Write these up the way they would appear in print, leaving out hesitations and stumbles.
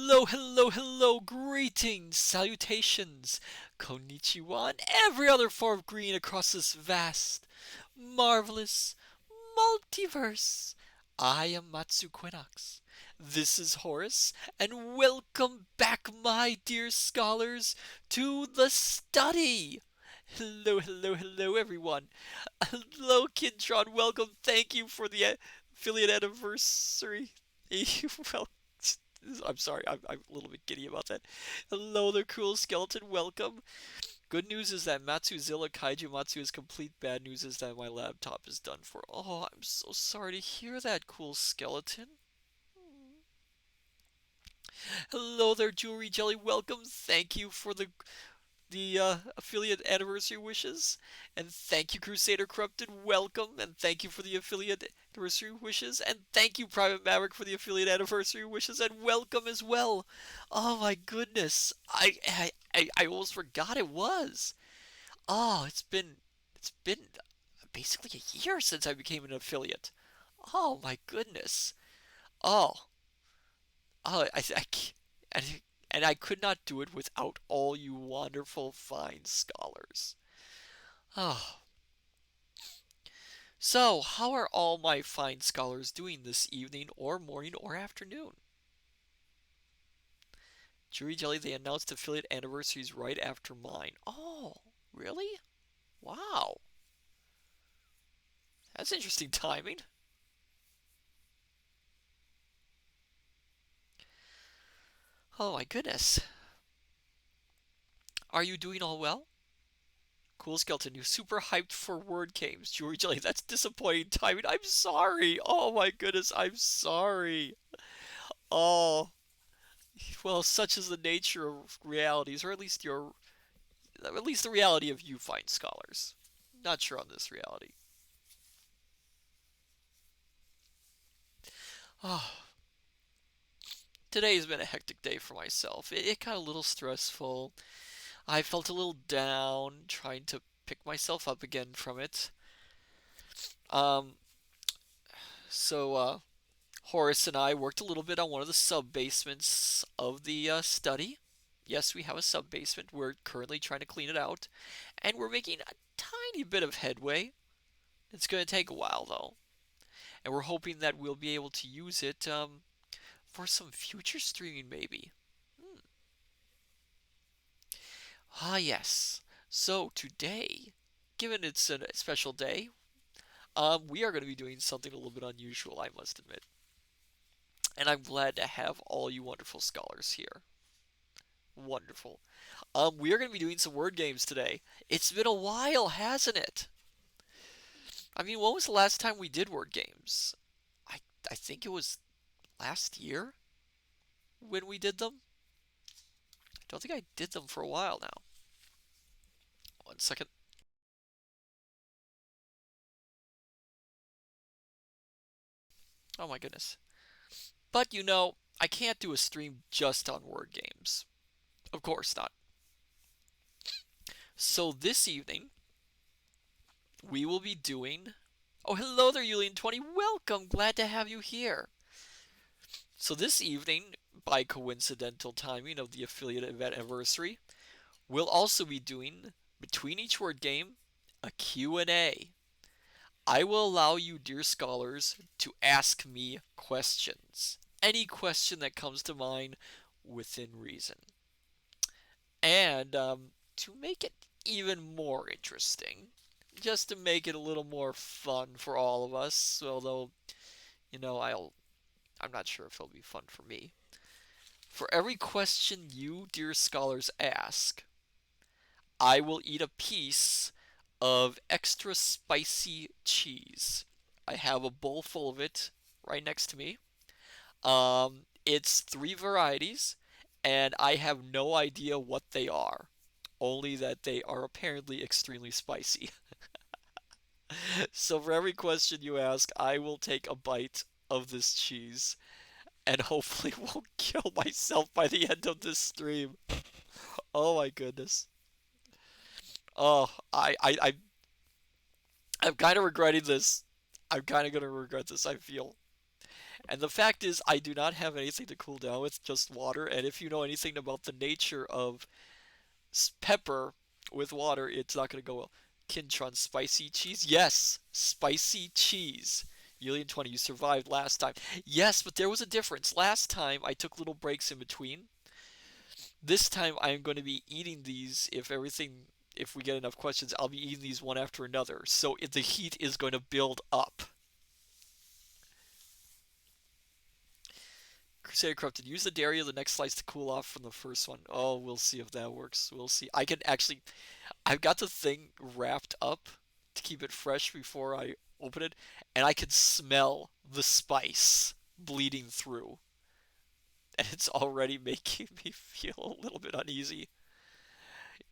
Hello, hello, hello, greetings, salutations, konnichiwa, and every other form of green across this vast, marvelous multiverse. I am Matsu Quinox. This is Horace, and welcome back, my dear scholars, to the study. Hello, hello, hello, everyone. Hello, Kintron. Welcome. Thank you for the affiliate anniversary. well, I'm sorry, I'm a little bit giddy about that. Hello there, cool skeleton, welcome. Good news is that Matsuzilla Kaiju Matsu is complete. Bad news is that my laptop is done for. Oh, I'm so sorry to hear that, cool skeleton. Hello there, Jewelry Jelly, welcome. Thank you for the affiliate anniversary wishes. And thank you, Crusader Corrupted. Welcome. And thank you for the affiliate anniversary wishes. And thank you, Private Maverick, for the affiliate anniversary wishes. And welcome as well. Oh my goodness. I almost forgot it was. Oh, it's been basically a year since I became an affiliate. Oh my goodness. Oh, and, and I could not do it without all you wonderful, fine scholars. Oh, so how are all my fine scholars doing this evening, or morning, or afternoon? Jury Jelly, they announced affiliate anniversaries right after mine. Oh, really? Wow, that's interesting timing. Oh my goodness. Are you doing all well? Cool Skeleton, you super hyped for word games. Jury Jelly, that's disappointing timing. I'm sorry. Oh my goodness, I'm sorry. Oh, well, such is the nature of realities, or at least the reality of you fine scholars. Not sure on this reality. Oh, today has been a hectic day for myself. It got a little stressful. I felt a little down, trying to pick myself up again from it. Um, so Horace and I worked a little bit on one of the sub basements of the study. Yes, we have a sub basement. We're currently trying to clean it out, and we're making a tiny bit of headway. It's going to take a while though, and we're hoping that we'll be able to use it for some future streaming, maybe. Hmm. Ah, yes. So today, given it's a special day, we are going to be doing something a little bit unusual, I must admit. And I'm glad to have all you wonderful scholars here. Wonderful. We are going to be doing some word games today. It's been a while, hasn't it? I mean, when was the last time we did word games? I I think it was last year when we did them. I don't think I did them for a while now. One second. Oh my goodness. But I can't do a stream just on word games. Of course not. So this evening, we will be doing. Oh, hello there, Yulian20. Welcome. Glad to have you here. So this evening, by coincidental timing of the affiliate event anniversary, we'll also be doing, between each word game, a Q&A. I will allow you, dear scholars, to ask me questions. Any question that comes to mind within reason. And to make it even more interesting, just to make it a little more fun for all of us, although, I'm not sure if it'll be fun for me. For every question you, dear scholars, ask, I will eat a piece of extra spicy cheese. I have a bowl full of it right next to me. It's three varieties, and I have no idea what they are. Only that they are apparently extremely spicy. So for every question you ask, I will take a bite of this cheese and hopefully won't kill myself by the end of this stream. Oh my goodness. Oh, I'm kind of regretting this. I'm kind of gonna regret this, I feel. And the fact is, I do not have anything to cool down with, just water. And if you know anything about the nature of pepper with water, it's not going to go well. Kintron spicy cheese? Yes, spicy cheese. Yulian 20, you survived last time. Yes, but there was a difference. Last time I took little breaks in between. This time I'm going to be eating these if we get enough questions, I'll be eating these one after another. So the heat is going to build up. Crusader Corrupted, use the dairy of the next slice to cool off from the first one. Oh, we'll see if that works. We'll see. I've got the thing wrapped up to keep it fresh before I open it, and I can smell the spice bleeding through. And it's already making me feel a little bit uneasy.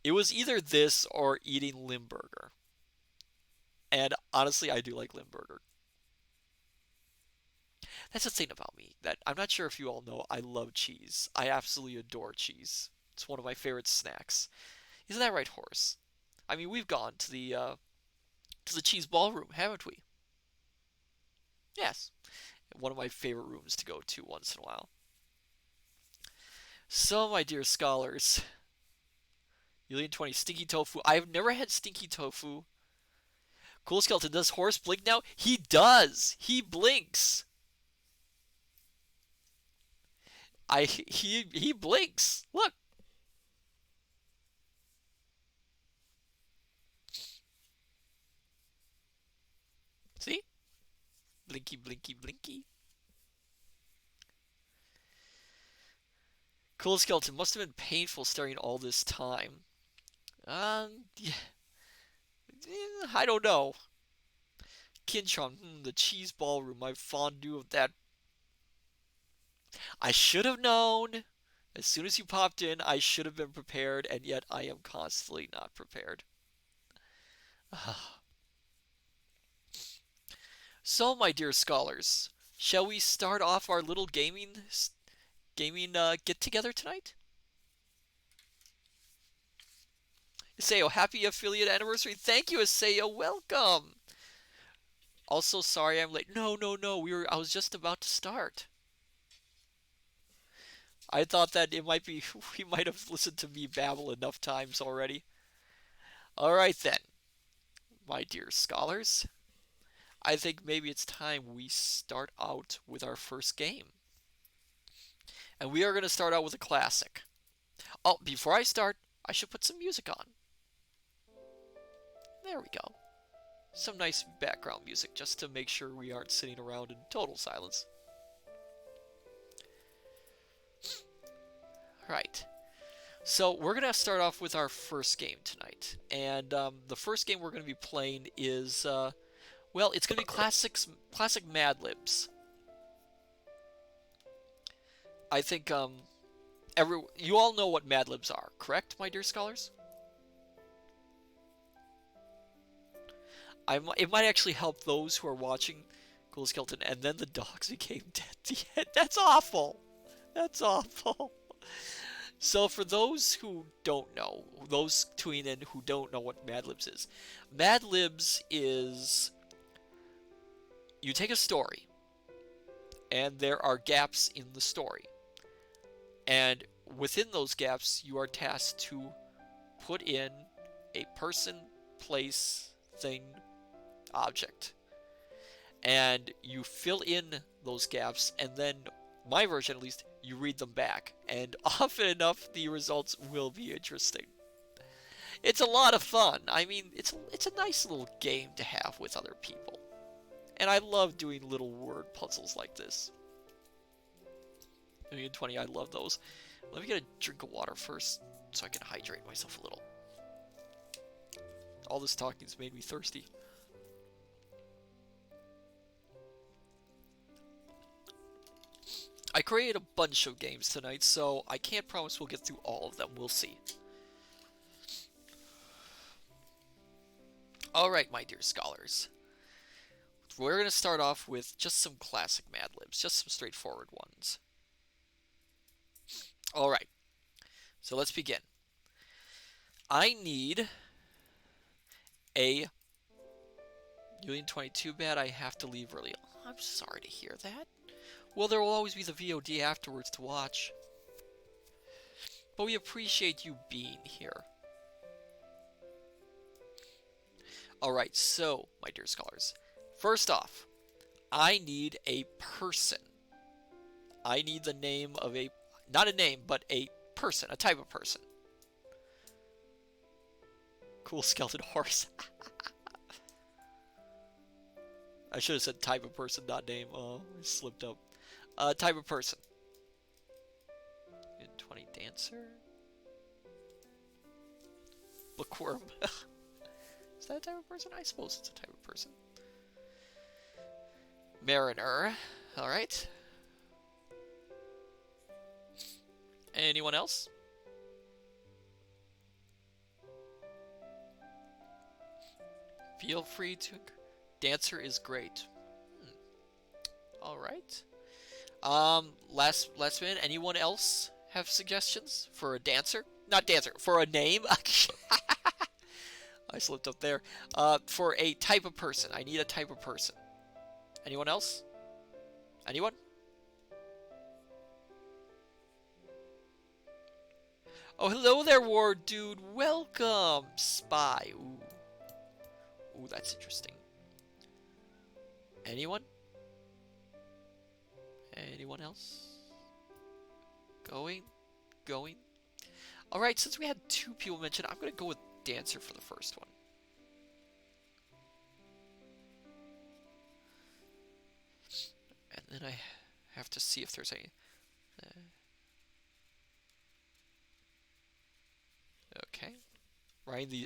It was either this or eating Limburger. And honestly, I do like Limburger. That's the thing about me that I'm not sure if you all know. I love cheese. I absolutely adore cheese. It's one of my favorite snacks. Isn't that right, Horace? I mean, we've gone to the cheese ballroom, haven't we? Yes, one of my favorite rooms to go to once in a while. So, my dear scholars, Yulian 20 stinky tofu. I've never had stinky tofu. Cool Skeleton, does Horace blink now? He does. He blinks. He blinks. Look. See? Blinky, blinky, blinky. Cool Skeleton must have been painful staring all this time. Yeah, I don't know. Kinchon, the cheese ballroom. My fondue of that. I should have known. As soon as you popped in, I should have been prepared, and yet I am constantly not prepared. So, my dear scholars, shall we start off our little gaming get together tonight? Iseo, happy affiliate anniversary! Thank you, Iseo. Welcome. Also, sorry I'm late. No, no, no. I was just about to start. I thought that it might be we might have listened to me babble enough times already. All right then, my dear scholars. I think maybe it's time we start out with our first game. And we are going to start out with a classic. Oh, before I start, I should put some music on. There we go. Some nice background music just to make sure we aren't sitting around in total silence. Right. So we're going to start off with our first game tonight. And the first game we're going to be playing is, well, it's going to be classic Mad Libs. I think you all know what Mad Libs are, correct, my dear scholars? It might actually help those who are watching Cool Skeleton, and then the dogs became dead at the end. That's awful. That's awful. So for those who don't know, those tuning in who don't know what Mad Libs is, Mad Libs is you take a story, and there are gaps in the story, and within those gaps, you are tasked to put in a person, place, thing, object. And you fill in those gaps, and then, my version at least, you read them back. And often enough, the results will be interesting. It's a lot of fun. I mean, it's a nice little game to have with other people. And I love doing little word puzzles like this. In 20, I love those. Let me get a drink of water first, so I can hydrate myself a little. All this talking's made me thirsty. I created a bunch of games tonight, so I can't promise we'll get through all of them. We'll see. Alright, my dear scholars. We're going to start off with just some classic Mad Libs, just some straightforward ones. Alright, so let's begin. I need a Julian 22 bad. I have to leave early. I'm sorry to hear that. Well, there will always be the VOD afterwards to watch. But we appreciate you being here. Alright, so, my dear scholars. First off, I need a person. I need the name of a... Not a name, but a person. A type of person. Cool skeleton horse. I should have said type of person, not name. Oh, I slipped up. Type of person. 20 dancer. Bookworm. Is that a type of person? I suppose it's a type of person. Mariner. Alright. Anyone else? Feel free to... Dancer is great. Alright. Last minute, anyone else have suggestions for a dancer? Not dancer, for a name? I slipped up there. For a type of person. I need a type of person. Anyone else? Anyone? Oh, hello there, War Dude. Welcome, Spy. Ooh. Ooh, that's interesting. Anyone? Anyone else? Going? Alright, since we had 2 people mentioned, I'm going to go with Dancer for the first one. And then I have to see if there's any... Okay.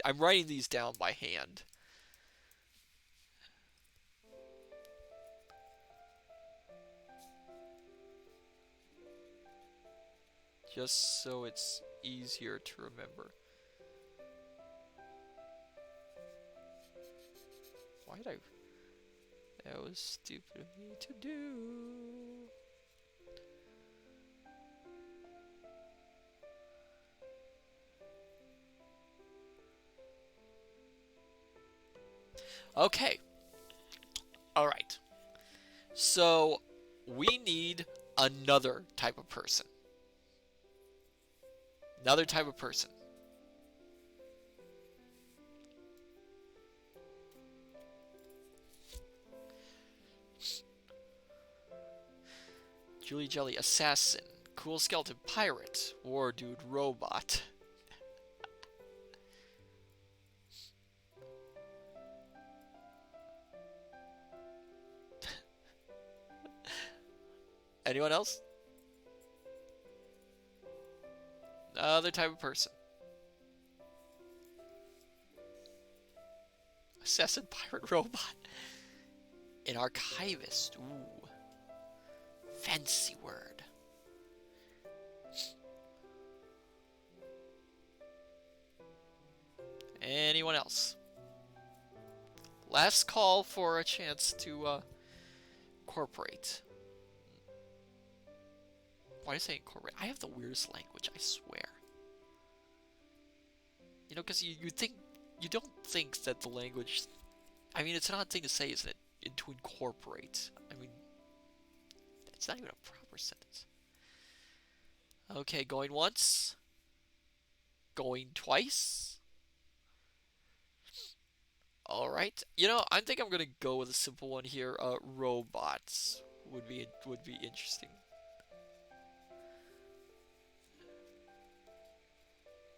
I'm writing these down by hand. Just so it's easier to remember. Why did I... That was stupid of me to do. Okay. Alright. So, we need another type of person. Another type of person. Julie Jelly, Assassin. Cool Skeleton, Pirate. War Dude, Robot. Anyone else? Other type of person. Assassin, Pirate, Robot. An Archivist. Ooh. Fancy word. Anyone else? Last call for a chance to incorporate. Why did I say incorporate? I have the weirdest language, I swear. You know, because you don't think that the language... I mean, it's an odd thing to say, isn't it? To incorporate. I mean, it's not even a proper sentence. Okay, going once. Going twice. Alright. You know, I think I'm gonna go with a simple one here. Robots would be interesting.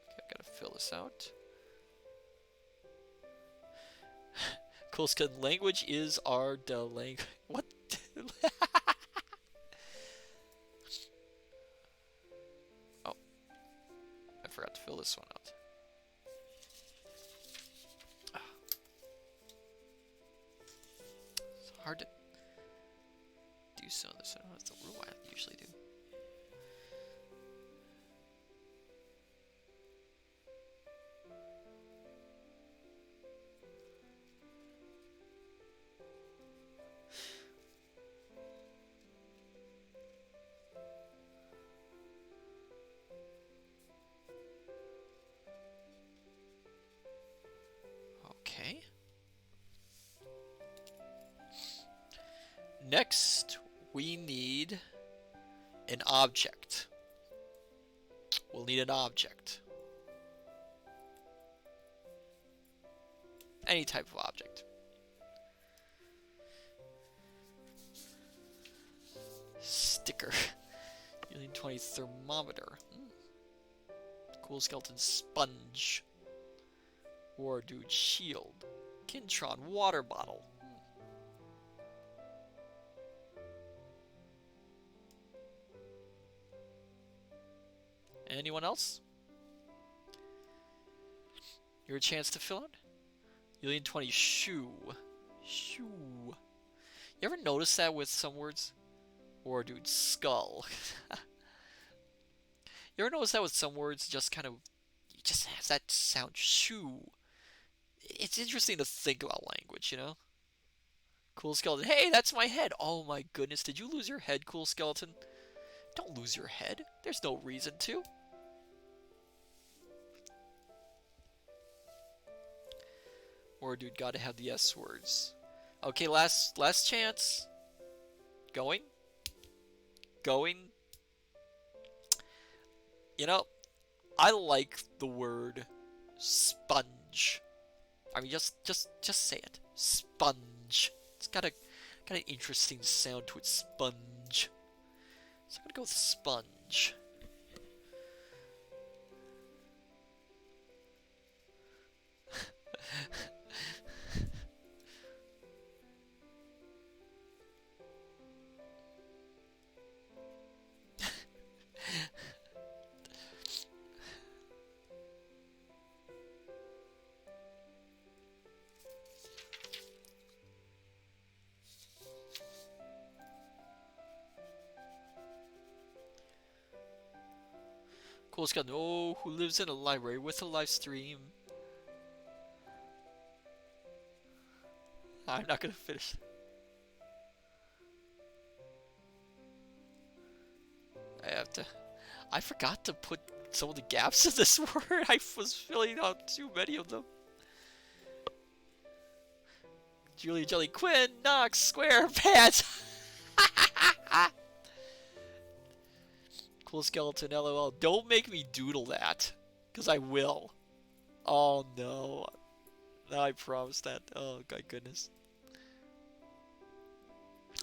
Okay, I gotta fill this out. Cool skin language is our language. What? Oh, I forgot to fill this one out. It's hard to do some of this. I don't know if that's the rule I usually do. Next, we need an object. We'll need an object. Any type of object. Sticker. Helium 20 thermometer. Cool skeleton sponge. War dude shield. Kintron water bottle. Anyone else? Your chance to fill in? Helium 20 shoe. Shoe. You ever notice that with some words? Or dude, skull. You ever notice that with some words? Just kind of, it just has that sound. Shoe. It's interesting to think about language, you know. Cool skeleton. Hey, that's my head. Oh my goodness, did you lose your head, cool skeleton? Don't lose your head. There's no reason to. Or dude, gotta have the S words. Okay, last chance. Going. You know, I like the word sponge. I mean, just say it. Sponge. It's got an interesting sound to it. Sponge. So I'm gonna go with sponge. Cool skeleton. Oh, who lives in a library with a live stream? I'm not gonna finish. I forgot to put some of the gaps in this word. I was filling out too many of them. Julie Jelly Quinn, Knox, SquarePants. Cool skeleton, LOL. Don't make me doodle that, because I will. Oh no. No, I promised that. Oh my goodness.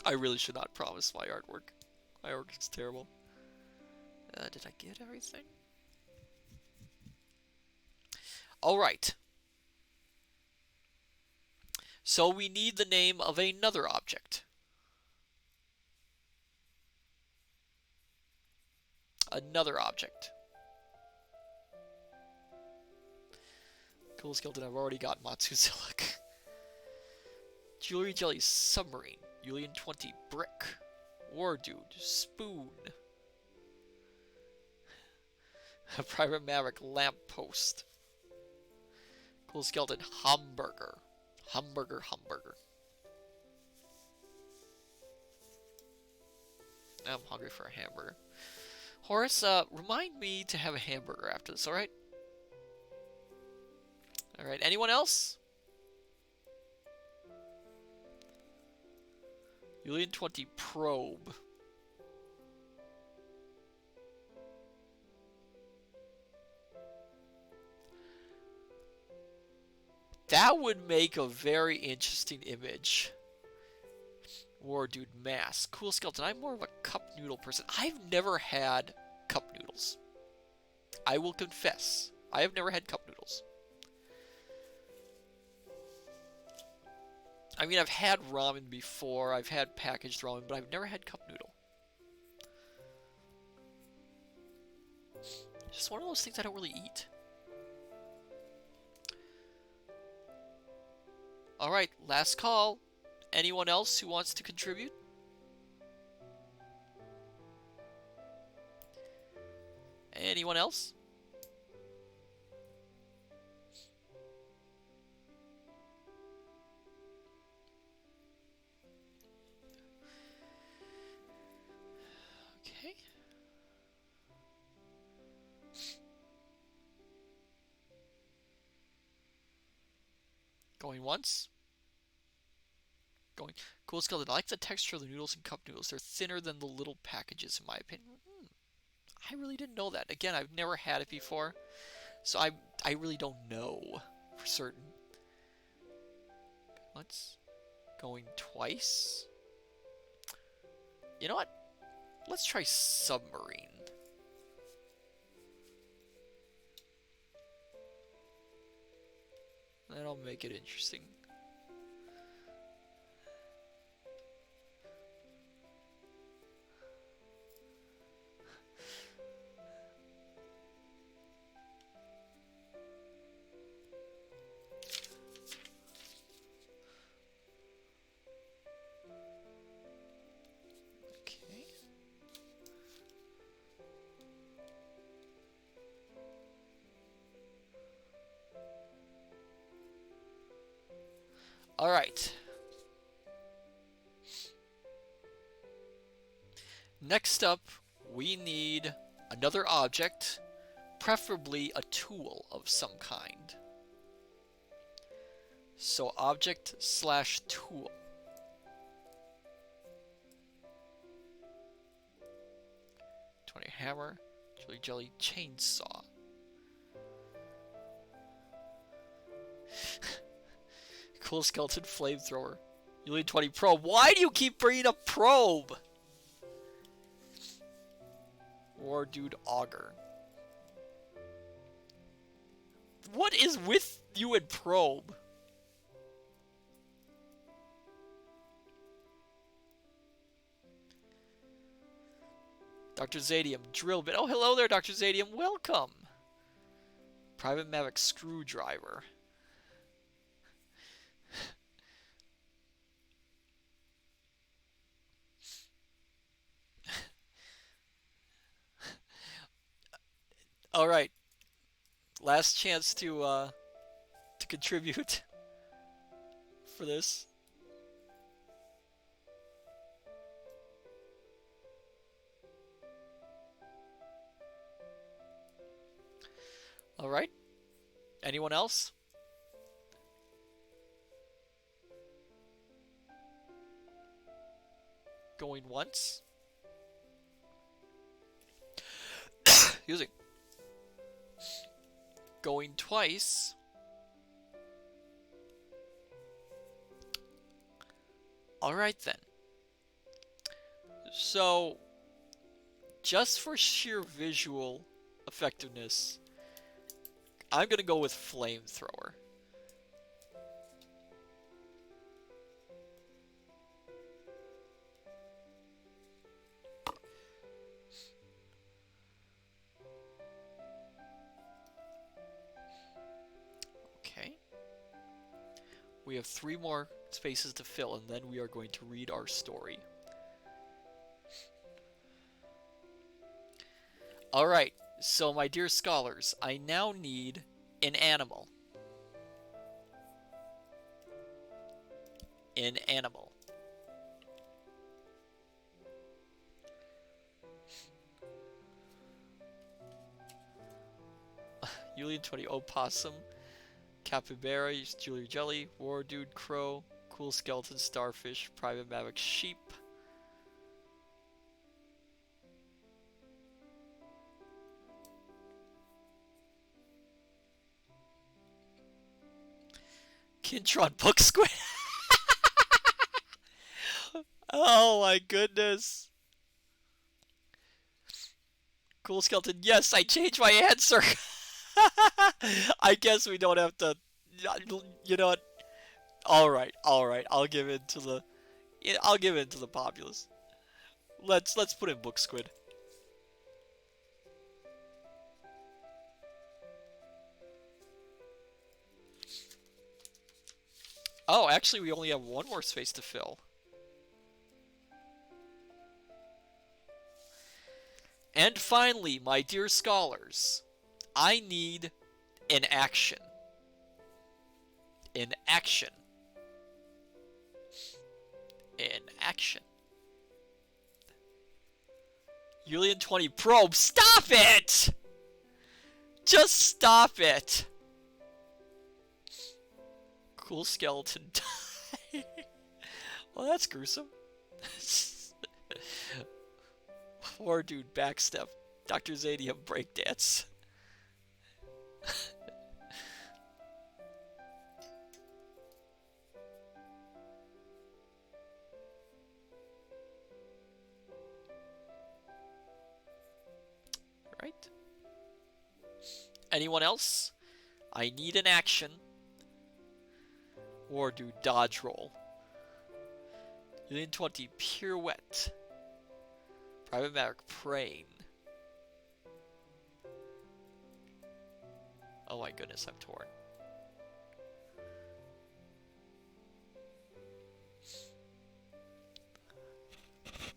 I really should not promise my artwork. My artwork's terrible. Did I get everything? Alright. So we need the name of another object. Another object. Cool skeleton, I've already got Matsu Quinox. Jewelry Jelly Submarine. Julian 20 Brick. War Dude Spoon. A Private Maverick Lamppost. Cool skeleton Hamburger. Hamburger. I'm hungry for a hamburger. Horace, remind me to have a hamburger after this, alright? Alright, anyone else? Julian 20 Probe. That would make a very interesting image. War Dude Mask. Cool skeleton. I'm more of a cup noodle person. I've never had cup noodles. I will confess. I have never had cup noodles. I mean, I've had ramen before. I've had packaged ramen, but I've never had cup noodle. It's just one of those things I don't really eat. Alright, last call. Anyone else who wants to contribute? Anyone else? Okay. Going once. Going cool skeleton. I like the texture of the noodles in cup noodles. They're thinner than the little packages, in my opinion. I really didn't know that. Again, I've never had it before, so I really don't know for certain. Let's going twice. You know what? Let's try submarine. That'll make it interesting. Alright. Next up, we need another object, preferably a tool of some kind. So object slash tool. Hammer, jelly chainsaw. Cool skeleton flamethrower. You need 20 probe. Why do you keep bringing up probe? War dude auger. What is with you and probe? Dr. Zadium, drill bit. Oh, hello there, Dr. Zadium. Welcome. Private Mavic screwdriver. All right. Last chance to contribute for this. All right. Anyone else? Going once. Excuse me. Going twice. All right then. So, just for sheer visual effectiveness, I'm gonna go with flamethrower. Okay. We have 3 more spaces to fill, and then we are going to read our story. Alright, so my dear scholars, I now need an animal. An animal. Julian 20, opossum, capybara, Julia jelly, war dude crow, cool skeleton starfish, private mavic sheep. Kintron book squid. Oh my goodness. Cool skeleton. Yes, I changed my answer. I guess we don't have to. You know what? All right. I'll give in to the. I'll give in to the populace. Let's put in book squid. Oh, actually, we only have 1 more space to fill. And finally, my dear scholars, I need an action. An action. An action. Julian 20 probe. Stop it! Just stop it. Cool skeleton. Well, that's gruesome. Poor dude, backstep. Dr. Zadium breakdance. Right? Anyone else? I need an action. Or do dodge roll. Union 20, pirouette. Private Maverick, praying. Oh my goodness, I'm torn.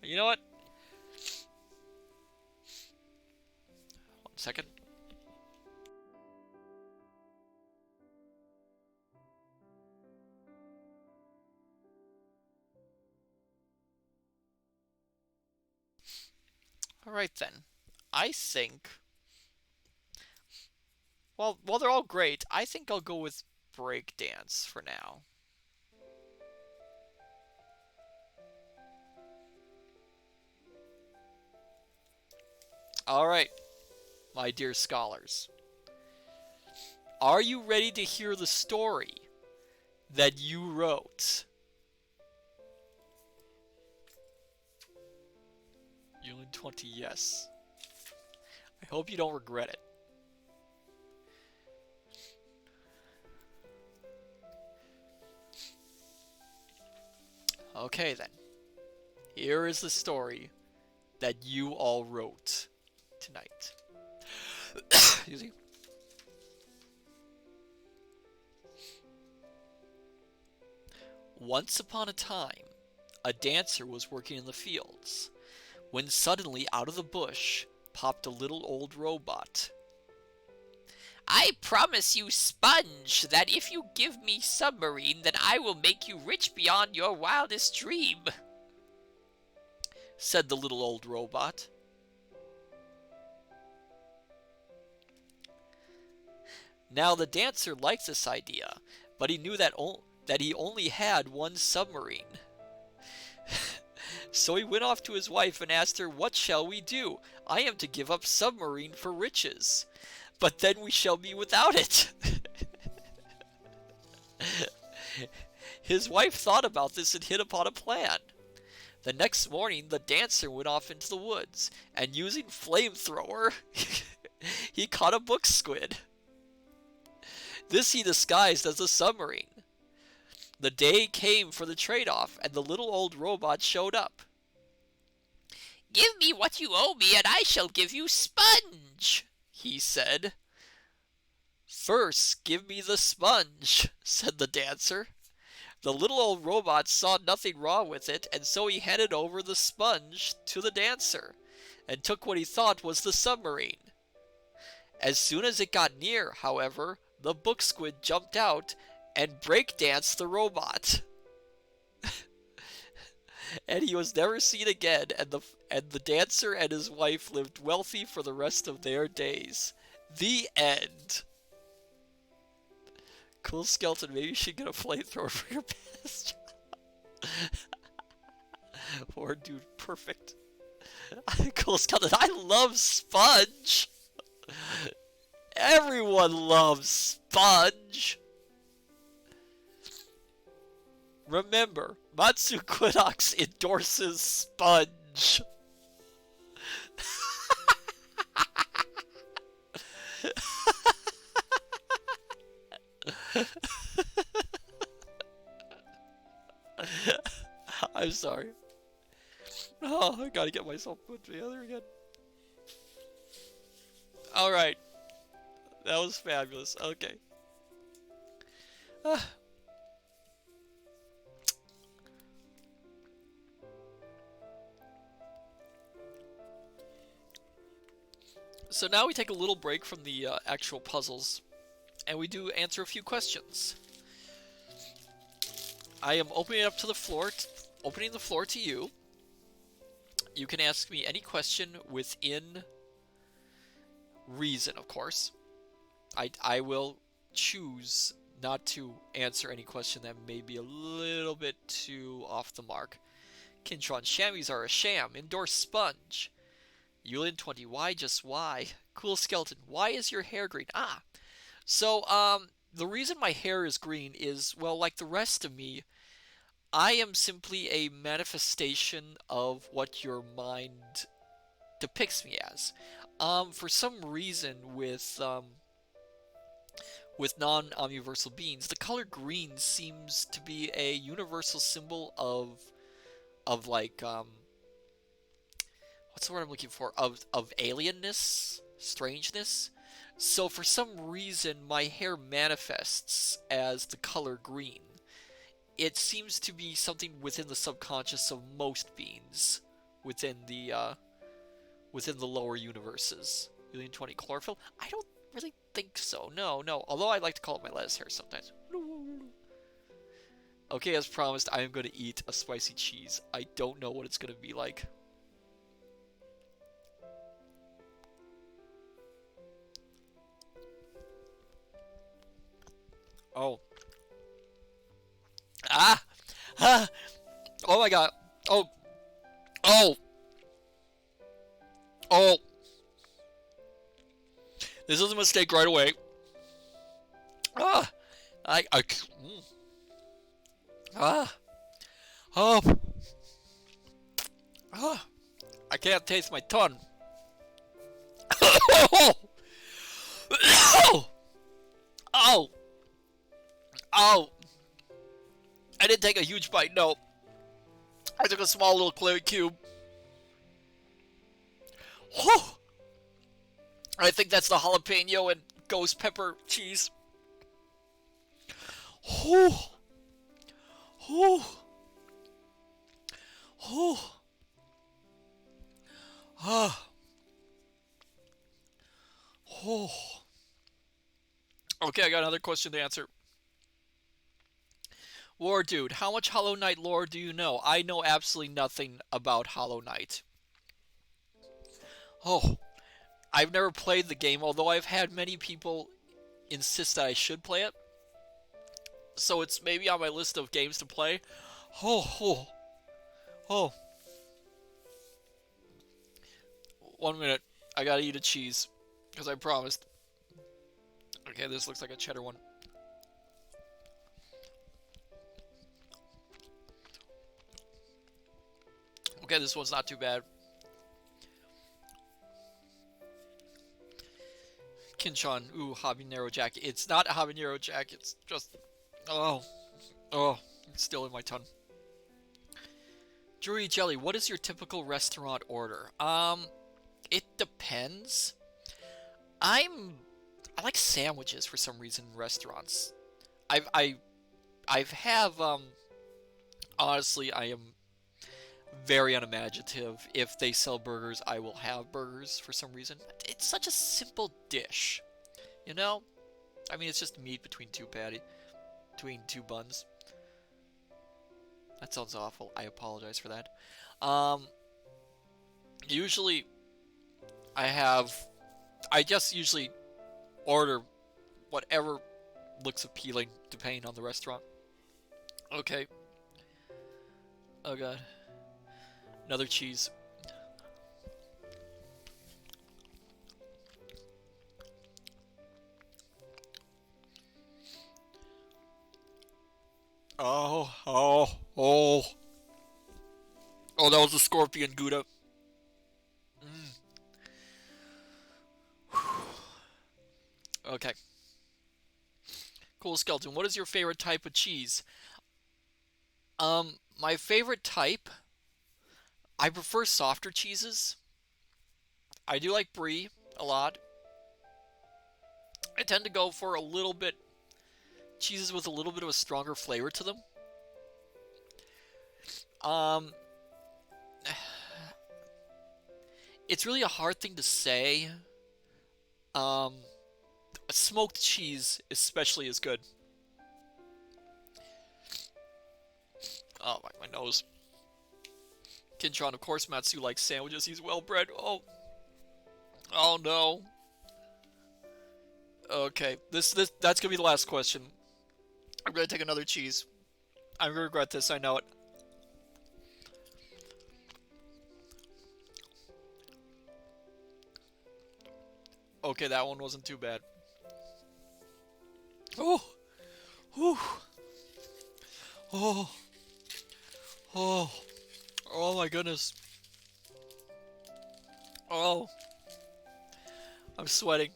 You know what? 1 second. Alright then. I think... Well, they're all great. I think I'll go with breakdance for now. Alright, my dear scholars. Are you ready to hear the story that you wrote? Union 20, yes. I hope you don't regret it. Okay then. Here is the story that you all wrote tonight. Excuse me. Once upon a time, a dancer was working in the fields, when suddenly out of the bush popped a little old robot. "I promise you, Sponge, that if you give me submarine, then I will make you rich beyond your wildest dream," said the little old robot. Now the dancer liked this idea, but he knew that he only had one submarine. So he went off to his wife and asked her, "What shall we do? I am to give up submarine for riches, but then we shall be without it." His wife thought about this and hit upon a plan. The next morning, the dancer went off into the woods, and using flamethrower, he caught a book squid. This he disguised as a submarine. The day came for the trade-off, and the little old robot showed up. "Give me what you owe me, and I shall give you Sponge," he said. "First, give me the sponge," said the dancer. The little old robot saw nothing wrong with it, and so he handed over the sponge to the dancer, and took what he thought was the submarine. As soon as it got near, however, the book squid jumped out and breakdanced the robot. And he was never seen again, and the dancer and his wife lived wealthy for the rest of their days. The end. Cool skeleton, maybe you should get a flamethrower for your best job. Poor dude, perfect. Cool skeleton, I love Sponge. Everyone loves Sponge. Remember, Matsu Quinox endorses Sponge. I'm sorry. Oh, I gotta get myself put together again. Alright. That was fabulous. Okay. So now we take a little break from the actual puzzles, and we do answer a few questions. I am opening it up to the floor, opening the floor to you. You can ask me any question within reason, of course. I will choose not to answer any question that may be a little bit too off the mark. Kintron, chamois are a sham. Indoor sponge. Yulin 20, why just why? Cool skeleton, why is your hair green? Ah, so the reason my hair is green is, well, like the rest of me, I am simply a manifestation of what your mind depicts me as. For some reason, with non-omniversal beings, the color green seems to be a universal symbol of like what's the word I'm looking for? Of alienness, strangeness. So for some reason, my hair manifests as the color green. It seems to be something within the subconscious of most beings within the lower universes. Alien 20 chlorophyll? I don't really think so. No, no. Although I like to call it my lettuce hair sometimes. Okay, as promised, I am going to eat a spicy cheese. I don't know what it's going to be like. Oh. Ah! Ah! Oh my god. Oh. Oh! Oh! This is a mistake right away. Ah! Ah! Oh! Ah! I can't taste my tongue. Oh! Oh! Oh! I didn't take a huge bite, no. I took a small little clay cube. Whew. I think that's the jalapeno and ghost pepper cheese. Whew. Whew. Whew. Ah. Whew. Okay, I got another question to answer. Lore Dude, how much Hollow Knight lore do you know? I know absolutely nothing about Hollow Knight. Oh, I've never played the game, although I've had many people insist that I should play it. So it's maybe on my list of games to play. Oh, oh, oh. 1 minute. I gotta eat a cheese, because I promised. Okay, this looks like a cheddar one. Okay, this one's not too bad. Kinchon, ooh, habanero jack. It's not a habanero jack, it's just... Oh. Oh, it's still in my tongue. Drury Jelly, what is your typical restaurant order? It depends. I like sandwiches for some reason in restaurants. I've have, honestly, I am very unimaginative. If they sell burgers, I will have burgers for some reason. It's such a simple dish, you know? I mean, it's just meat between between two buns. That sounds awful. I apologize for that. Usually, I just usually order whatever looks appealing, depending on the restaurant. Okay. Oh god. Another cheese. Oh, oh, oh. Oh, that was a scorpion Gouda. Okay. Cool skeleton. What is your favorite type of cheese? My favorite type, I prefer softer cheeses. I do like brie a lot. I tend to go for a little bit cheeses with a little bit of a stronger flavor to them. It's really a hard thing to say. Smoked cheese especially is good. Oh, my nose. Kintron, of course Matsu likes sandwiches. He's well bred. Oh. Oh no. Okay, that's gonna be the last question. I'm gonna take another cheese. I'm gonna regret this, I know it. Okay, that one wasn't too bad. Oh! Whew! Oh! Oh! Oh my goodness. Oh! I'm sweating.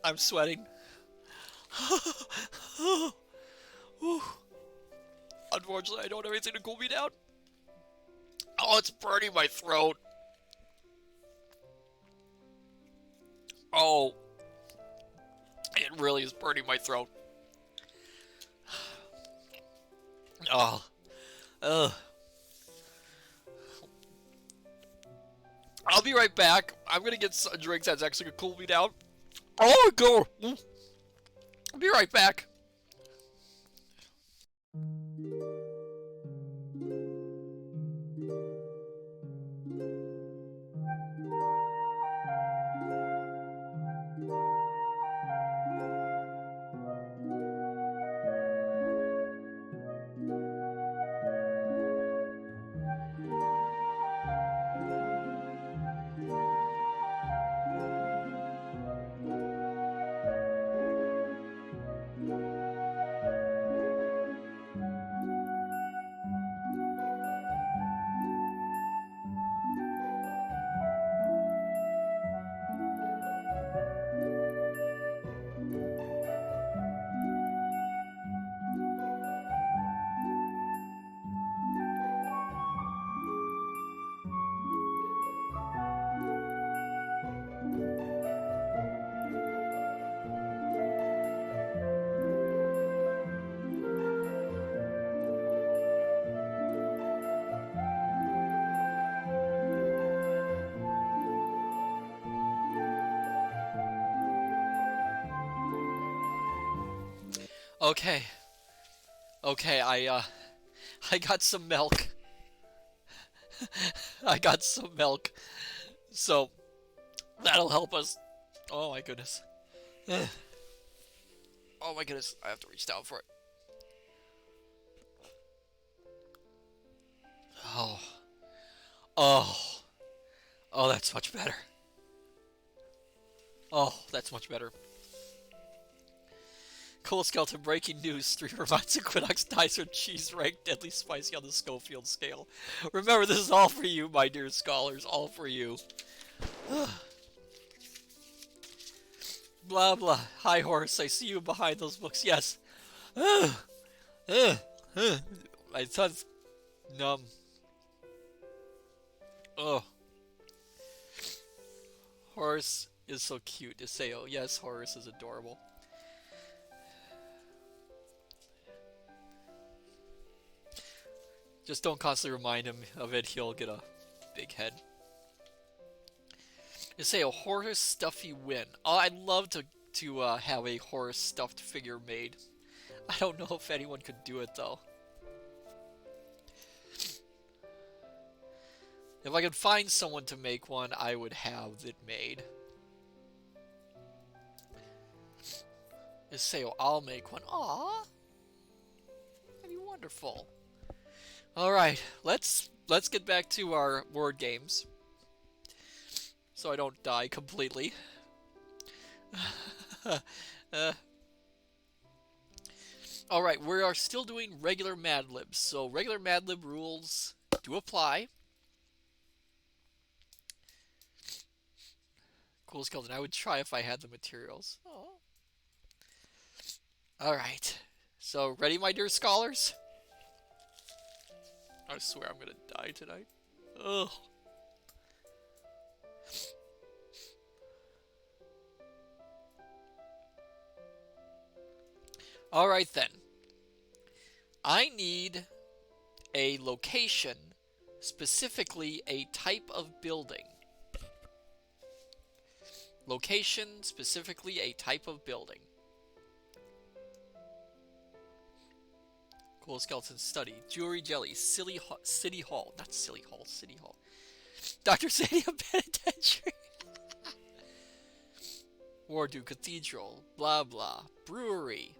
I'm sweating. Unfortunately, I don't have anything to cool me down. Oh, it's burning my throat. Oh. It really is burning my throat. Oh. Ugh. I'll be right back. I'm gonna get a drink that's actually gonna cool me down. Oh, go. I'll be right back. Okay. Okay, I got some milk. I got some milk. So, that'll help us. Oh my goodness. Oh my goodness, I have to reach down for it. Oh. Oh. Oh, that's much better. Oh, that's much better. Cool Skeleton breaking news. Streamer Matsu Quinox dies from cheese ranked deadly spicy on the Schofield scale. Remember, this is all for you, my dear scholars. All for you. Blah blah. Hi, Horace. I see you behind those books. Yes. My tongue's numb. Oh. Horace is so cute to say. Oh, yes, Horace is adorable. Just don't constantly remind him of it. He'll get a big head. Just say a Horace stuffy win. Oh, I'd love to have a Horace stuffed figure made. I don't know if anyone could do it though. If I could find someone to make one, I would have it made. Just say, oh, I'll make one. Aww. That'd be wonderful. Alright, let's get back to our word games. So I don't die completely. Alright, we are still doing regular Mad Libs. So regular Mad Lib rules do apply. Cool Skeleton, I would try if I had the materials. Alright, so ready, my dear scholars? I swear I'm gonna die tonight. Ugh. Alright then. I need a location, specifically a type of building. Location, specifically a type of building. Cool Skeleton study. Jewelry Jelly. City Hall. Not Silly Hall. City Hall. Dr. Sadia Penitentiary. Wardu Cathedral. Blah blah. Brewery.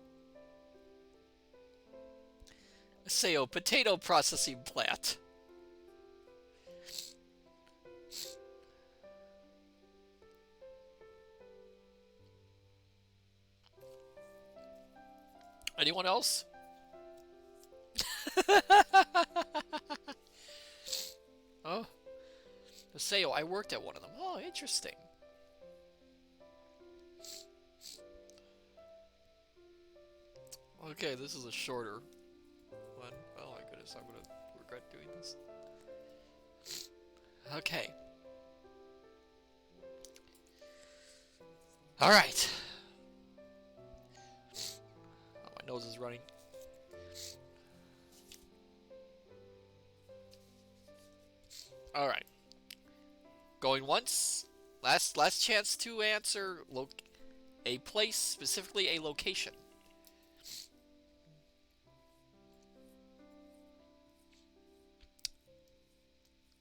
Seo, potato processing plant. Anyone else? Oh, Seo, I worked at one of them. Oh, interesting. Okay, this is a shorter one. Oh my goodness, I'm gonna regret doing this. Okay. Alright. Oh, my nose is running. Alright. Going once. Last chance to answer a place, specifically a location.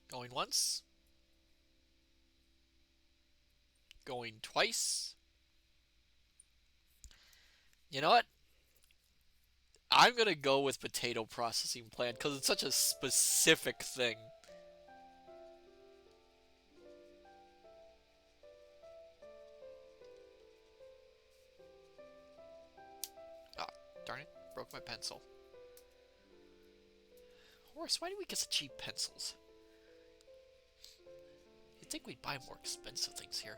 Going once. Going twice. You know what? I'm gonna go with potato processing plant because it's such a specific thing. Ah, darn it. Broke my pencil. Horse, why do we get such cheap pencils? You'd think we'd buy more expensive things here.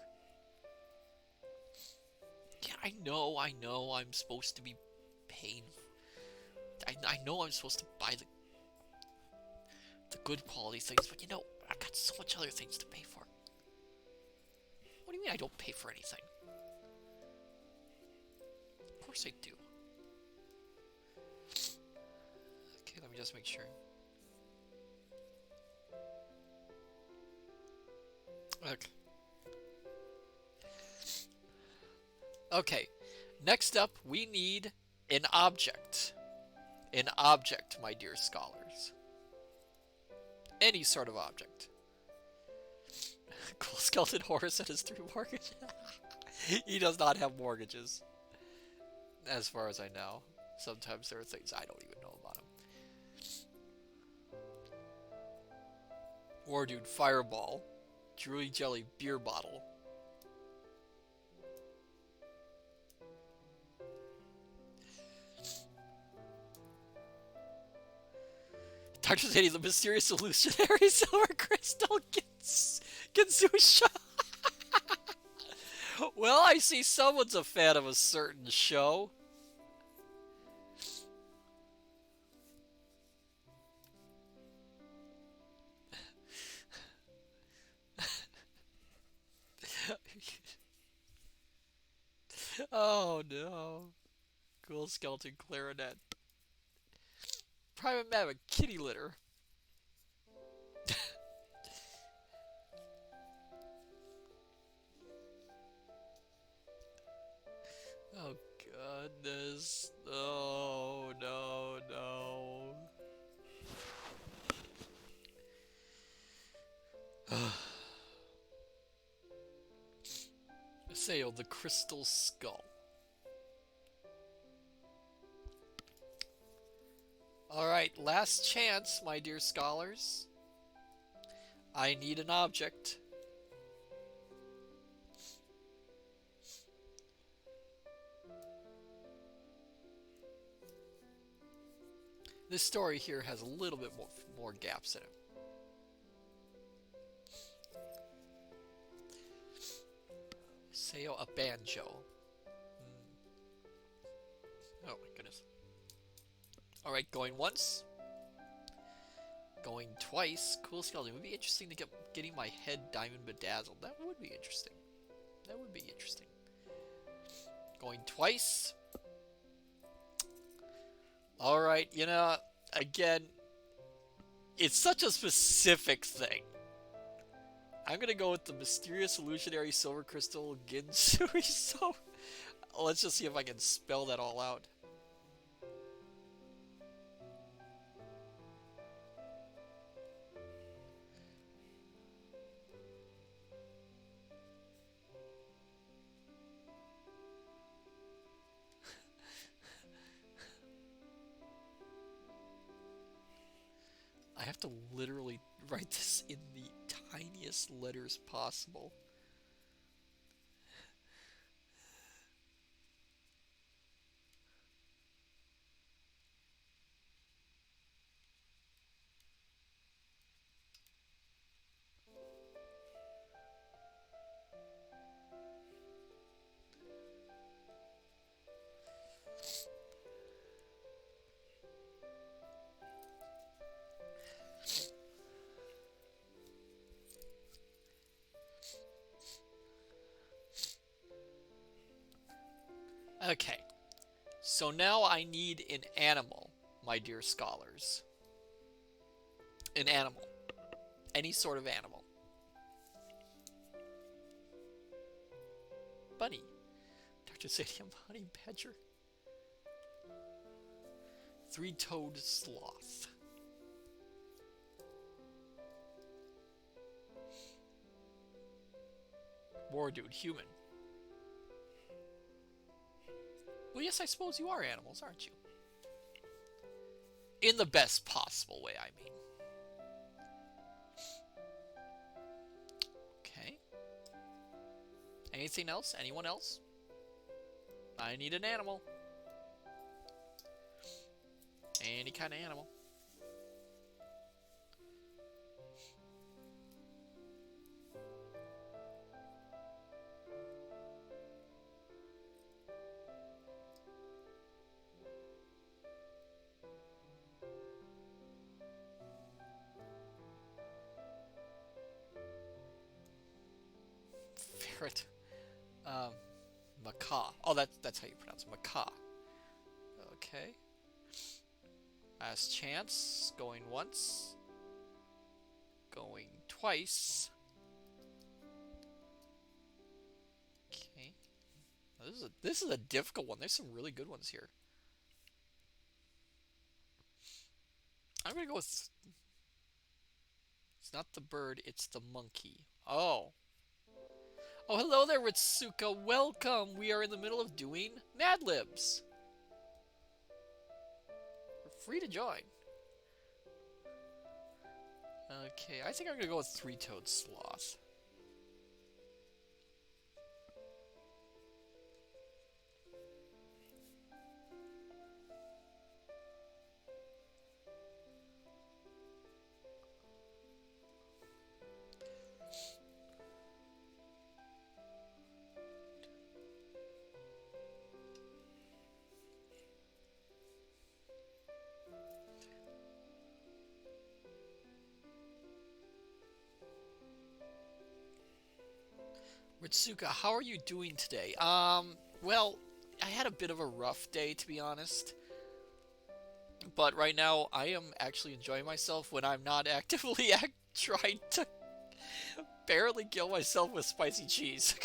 Yeah, I know, I'm supposed to be paying. I know I'm supposed to buy the good quality things, but you know, I've got so much other things to pay for. What do you mean I don't pay for anything? Of course I do. Okay, let me just make sure. Okay. Okay, next up, we need an object. An object, my dear scholars. Any sort of object. Cool skeleton Horace and his 3 mortgages. He does not have mortgages. As far as I know. Sometimes there are things I don't even know about him. War Dude Fireball. Drury Jelly Beer Bottle. Dr. Sadie, the mysterious illusionary silver crystal Gensusha. Well, I see someone's a fan of a certain show. Oh no. Cool skeleton clarinet. Private Maverick kitty litter. Oh goodness. Oh no, no. Sail the Crystal Skull. Alright, last chance, my dear scholars. I need an object. This story here has a little bit more gaps in it. Sayo, a banjo. Oh my goodness. Alright, going once. Going twice. Cool skeleton. It would be interesting to getting my head diamond bedazzled. That would be interesting. That would be interesting. Going twice. Alright, you know, again, it's such a specific thing. I'm gonna go with the mysterious illusionary silver crystal Ginsui. So let's just see if I can spell that all out. to literally write this in the tiniest letters possible. Okay, so now I need an animal, my dear scholars. An animal. Any sort of animal. Bunny. Dr. Sadium Honey Badger. Three-toed sloth. War dude, human. Well, yes, I suppose you are animals, aren't you? In the best possible way, I mean. Okay. Anything else? Anyone else? I need an animal. Any kind of animal. Ferret. Macaw. Oh, that's how you pronounce it. Macaw. Okay. Last chance. Going once. Going twice. Okay. Now, this is a difficult one. There's some really good ones here. I'm gonna go with. It's not the bird. It's the monkey. Oh. Oh, hello there, Ritsuka. Welcome. We are in the middle of doing Mad Libs. You're free to join. Okay, I think I'm gonna go with three-toed sloth. Ritsuka, how are you doing today? Well, I had a bit of a rough day, to be honest. But right now, I am actually enjoying myself when I'm not actively trying to barely kill myself with spicy cheese.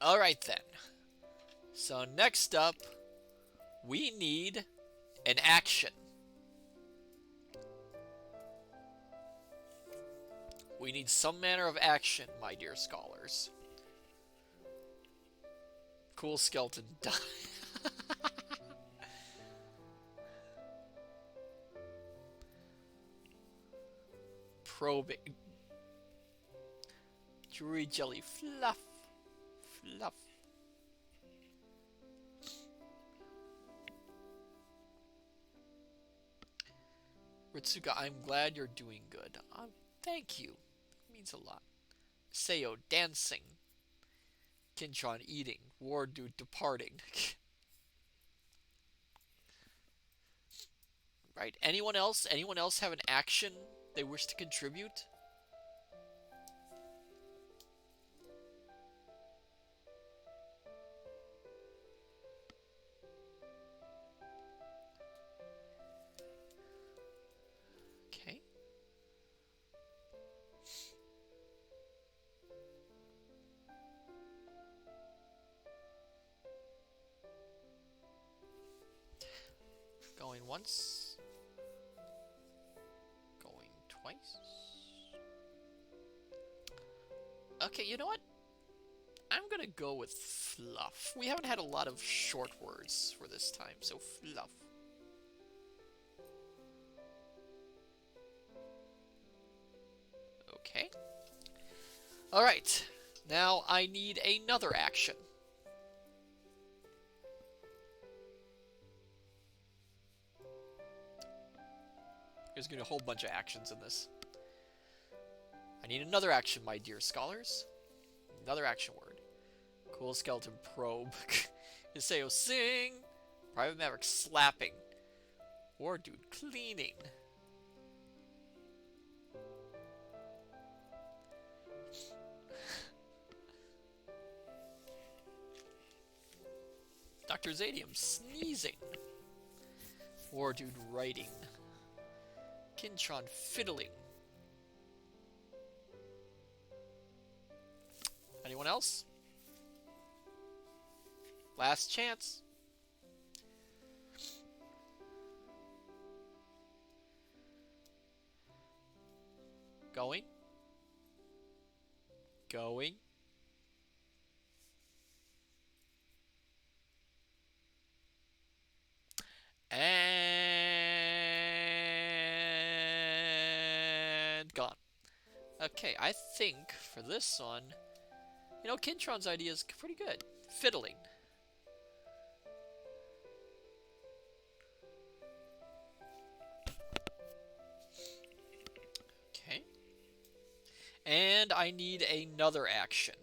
Alright then. So next up, we need an action. We need some manner of action, my dear scholars. Cool skeleton die. Probing. Jewelry jelly fluff. Fluff. Ritsuka, I'm glad you're doing good. Thank you. It means a lot. Seo dancing. Kinchon eating. War dude departing. Right. Anyone else? Anyone else have an action they wish to contribute? Okay. Going once. Going twice. Okay, you know what? I'm gonna go with fluff. We haven't had a lot of short words for this time, so fluff. Okay. Alright. Now I need another action. There's gonna be a whole bunch of actions in this. I need another action, my dear scholars. Another action word. Cool skeleton probe. Iseo sing. Private Maverick slapping. War dude cleaning. Dr. Zadium sneezing. War dude writing. Kintron fiddling. Anyone else? Last chance. Going. Going. And gone. Okay, I think for this one, you know, Kintron's idea is pretty good. Fiddling. Okay. And I need another action.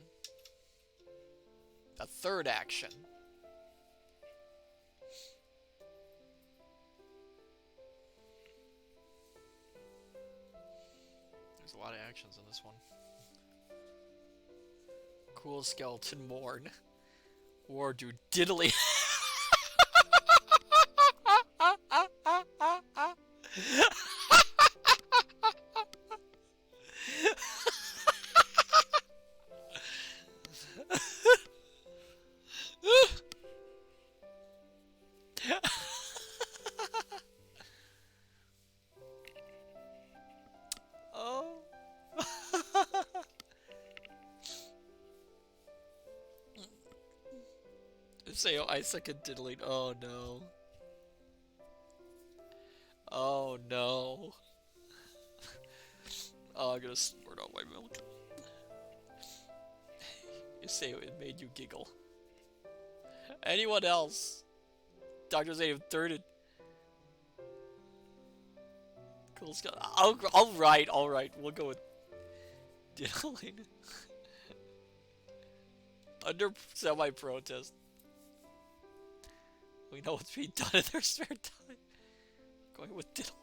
A third action. There's a lot of actions in this one. Cool skeleton mourn. War dude diddly. Oh. Say, oh, I second diddling. Oh no. Oh no. Oh, I'm gonna snort out my milk. You say it made you giggle. Anyone else? Dr. Zayden thirded. Cool Scott. Alright. We'll go with diddling. Under semi-protest. We know what's being done in their spare time. Going with diddle.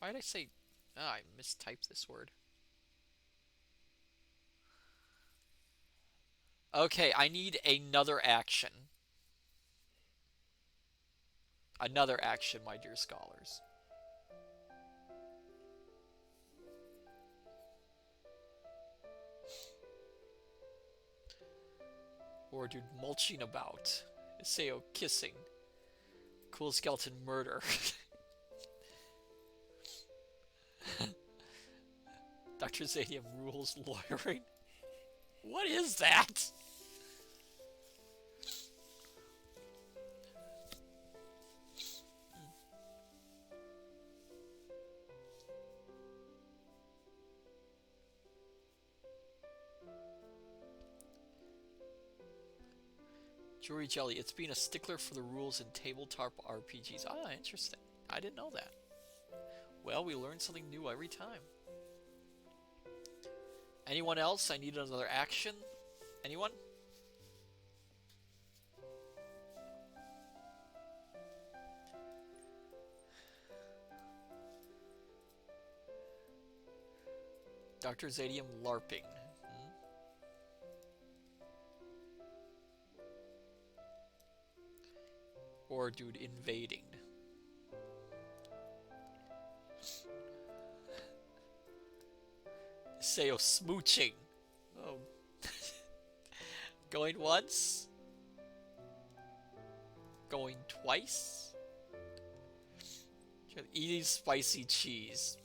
Why did I say... Ah, I mistyped this word. Okay, I need another action. Another action, my dear scholars. Or dude mulching about. Iseo kissing. Cool skeleton murder. Dr. Zadium rules lawyering. What is that? Jory Jelly, it's being a stickler for the rules in tabletop RPGs. Ah, interesting. I didn't know that. Well, we learn something new every time. Anyone else? I need another action. Anyone? Dr. Zadium LARPing. Or dude invading. Iseo smooching. Oh. Going once. Going twice. Eating spicy cheese.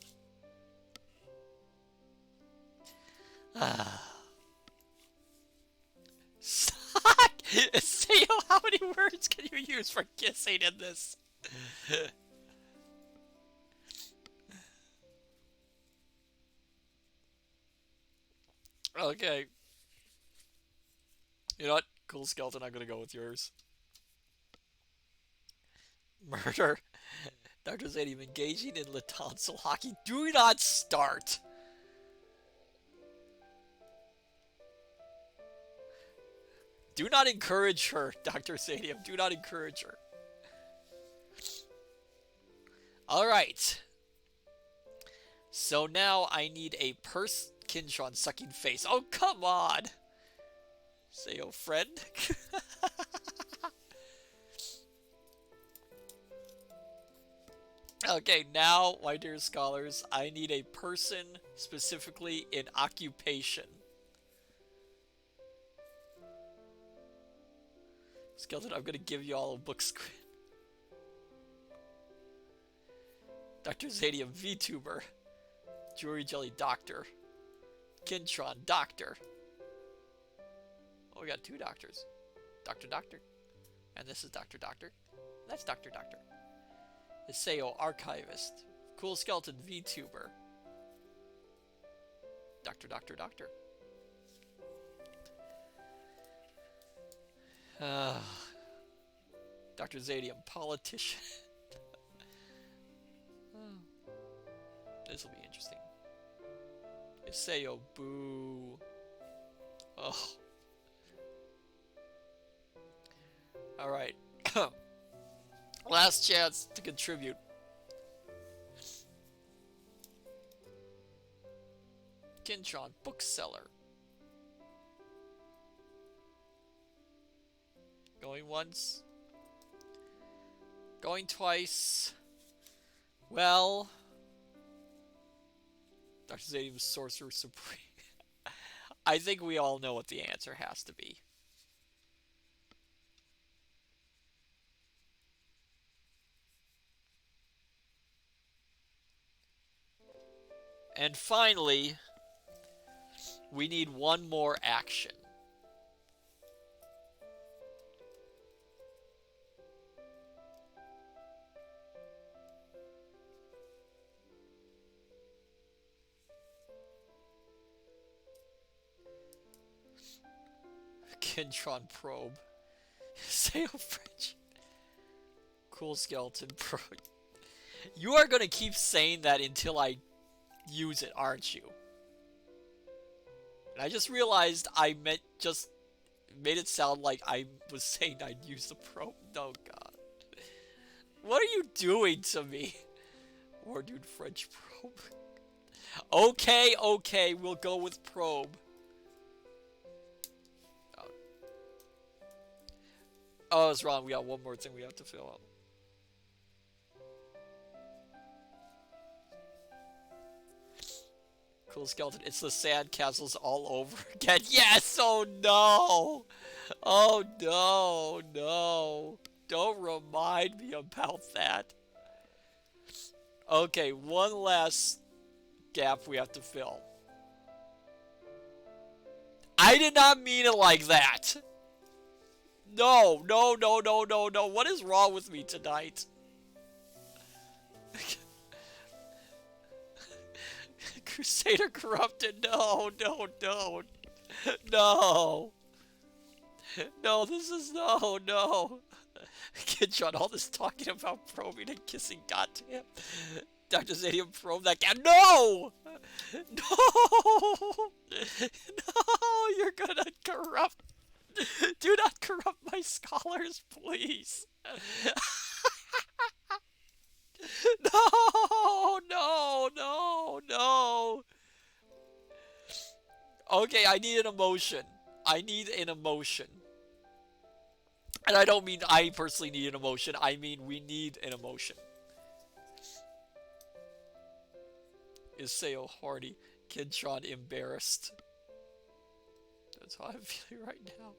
Say how many words can you use for kissing in this? Okay. You know what? Cool skeleton, I'm gonna go with yours. Murder. Dr. Zadium engaging in tonsil hockey. Do not start. Do not encourage her, Dr. Zadium. Do not encourage her. Alright. So now I need a Kinshon sucking face. Oh, come on! Say, oh, friend. Okay, now, my dear scholars, I need a person specifically in occupation. Skeleton, I'm gonna give you all a book screen. Dr. Zadium, VTuber. Jewelry Jelly, Doctor. Kintron, Doctor. Oh, we got two doctors. Doctor. And this is Doctor. That's Doctor. Iseo, Archivist. Cool Skeleton, VTuber. Doctor. Dr. Zadium, Politician. This will be interesting. Iseo, Boo. Oh. Alright. Last chance to contribute. Kintron, Bookseller. Going once. Going twice. Well. Dr. Zadium's Sorcerer Supreme. I think we all know what the answer has to be. And finally, we need one more action. Kintron Probe. Sail French. Cool Skeleton Probe. You are gonna keep saying that until I use it, aren't you? And I just realized I just made it sound like I was saying I'd use the probe. Oh god. What are you doing to me? War Dude French Probe. Okay, we'll go with probe. Oh, it's wrong. We got one more thing we have to fill out. Cool Skeleton. It's the sand castles all over again. Yes! Oh no! Oh no! Don't remind me about that. Okay, one last gap we have to fill. I did not mean it like that! No! What is wrong with me tonight? Crusader Corrupted, no! No, this is no! Kidron, all this talking about probing and kissing, goddamn. Dr. Zadium probe that guy. No! No! No, you're gonna corrupt. Do not corrupt my scholars, please. No. Okay, I need an emotion. And I don't mean I personally need an emotion. I mean we need an emotion. Iseo Hardy. Kintron embarrassed. That's how I'm feeling right now.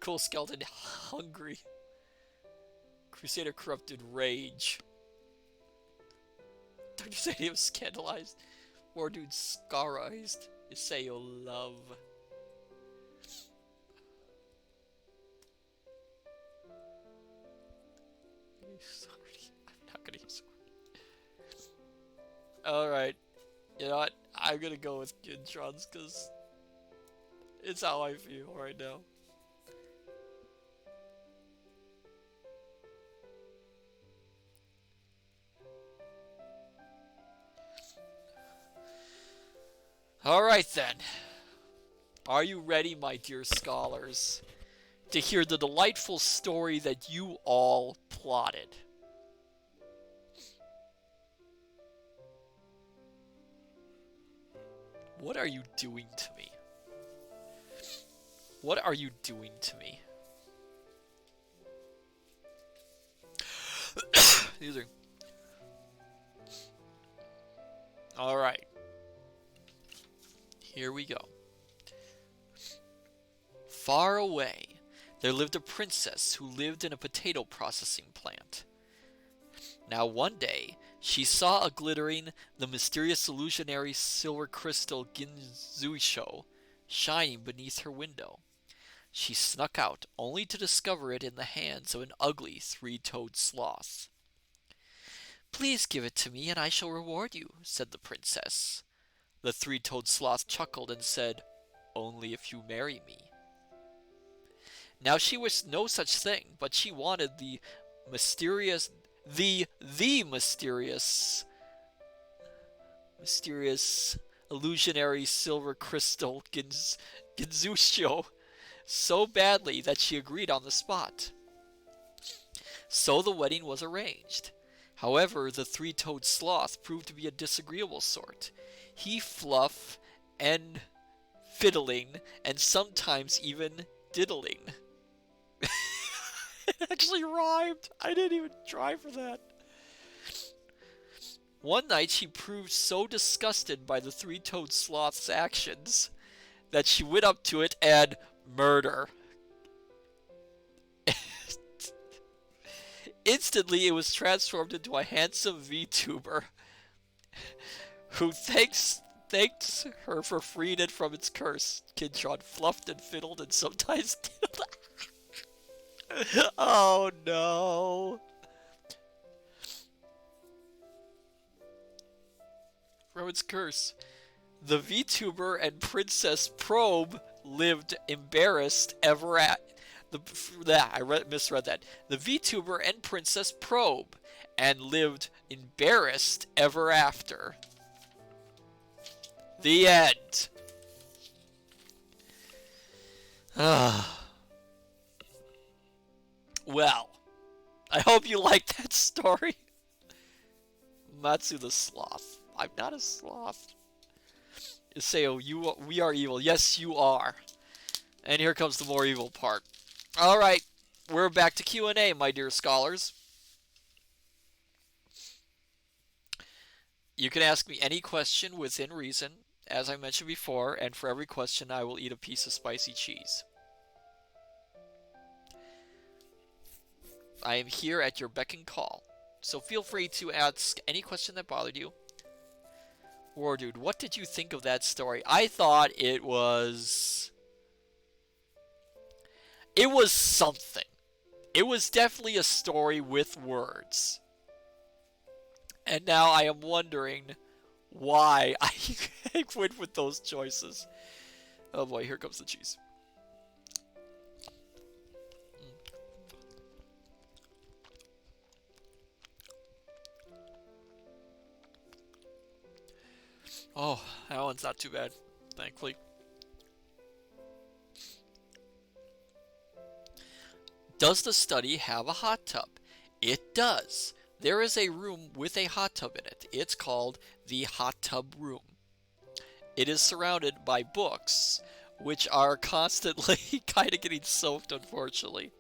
Cool Skeleton hungry. Crusader Corrupted rage. Dr. Sadie was scandalized. War dude scarized. Iseo love. I'm not gonna use it. Alright. You know what? I'm gonna go with Kintrons because it's how I feel right now. Alright then. Are you ready, my dear scholars, to hear the delightful story that you all plotted? What are you doing to me? What are you doing to me? These are... Alright. Here we go. Far away, there lived a princess who lived in a potato processing plant. Now one day, she saw a glittering, the mysterious illusionary silver crystal Ginzuisho shining beneath her window. She snuck out, only to discover it in the hands of an ugly three-toed sloth. "Please give it to me, and I shall reward you," said the princess. The three-toed sloth chuckled and said, "Only if you marry me." Now she wished no such thing, but she wanted the mysterious illusionary silver crystal Ginzushio so badly that she agreed on the spot. So the wedding was arranged. However, the three-toed sloth proved to be a disagreeable sort. He fluff and fiddling, and sometimes even diddling. It actually rhymed. I didn't even try for that. One night she proved so disgusted by the three-toed sloth's actions that she went up to it and murder. Instantly it was transformed into a handsome VTuber who thanked her for freeing it from its curse. Kintron fluffed and fiddled and sometimes diddled. Oh no. From its curse. The VTuber and Princess Probe lived embarrassed ever at misread that. The VTuber and Princess Probe and lived embarrassed ever after. The end. Well, I hope you liked that story. Matsu the sloth. I'm not a sloth. Iseo, we are evil. Yes, you are. And here comes the more evil part. Alright, we're back to Q&A, my dear scholars. You can ask me any question within reason, as I mentioned before, and for every question I will eat a piece of spicy cheese. I am here at your beck and call, so feel free to ask any question that bothered you. War Dude, what did you think of that story? I thought it was something. It was definitely a story with words. And now I am wondering why I went with those choices. Oh boy, here comes the cheese. Oh, that one's not too bad, thankfully. Does the study have a hot tub? It does. There is a room with a hot tub in it. It's called the hot tub room. It is surrounded by books, which are constantly kind of getting soaked, unfortunately.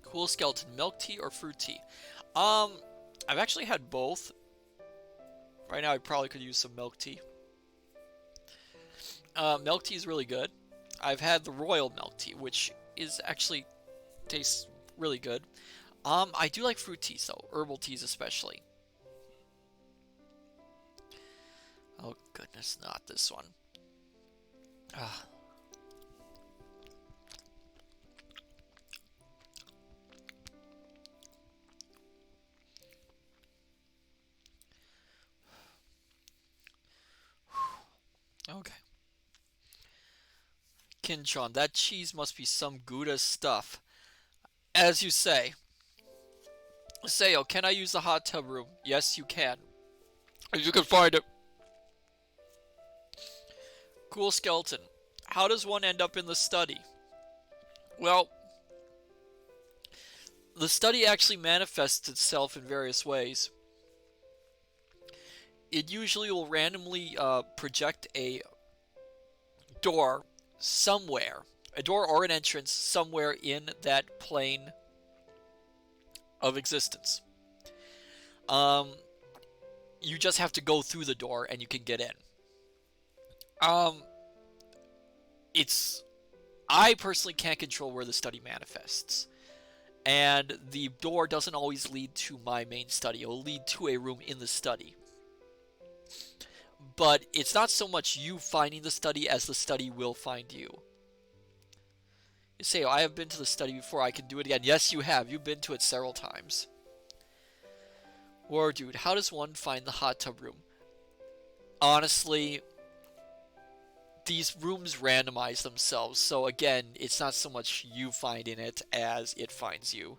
Cool skeleton, milk tea or fruit tea? I've actually had both. Right now I probably could use some milk tea. Milk tea is really good. I've had the royal milk tea, which is actually tastes really good. I do like fruit teas though, herbal teas especially. Oh goodness, not this one. Ah. Okay. Kinchon, that cheese must be some Gouda stuff. As you say. Sayo, can I use the hot tub room? Yes, you can. If you can find it. Cool skeleton. How does one end up in the study? Well, the study actually manifests itself in various ways. It usually will randomly project a door somewhere, a door or an entrance somewhere in that plane of existence. You just have to go through the door and you can get in. It's I personally can't control where the study manifests. And the door doesn't always lead to my main study. It will lead to a room in the study. But it's not so much you finding the study as the study will find you. You say, oh, I have been to the study before, I can do it again. Yes, you have. You've been to it several times. War dude, how does one find the hot tub room? Honestly, these rooms randomize themselves. So again, it's not so much you finding it as it finds you.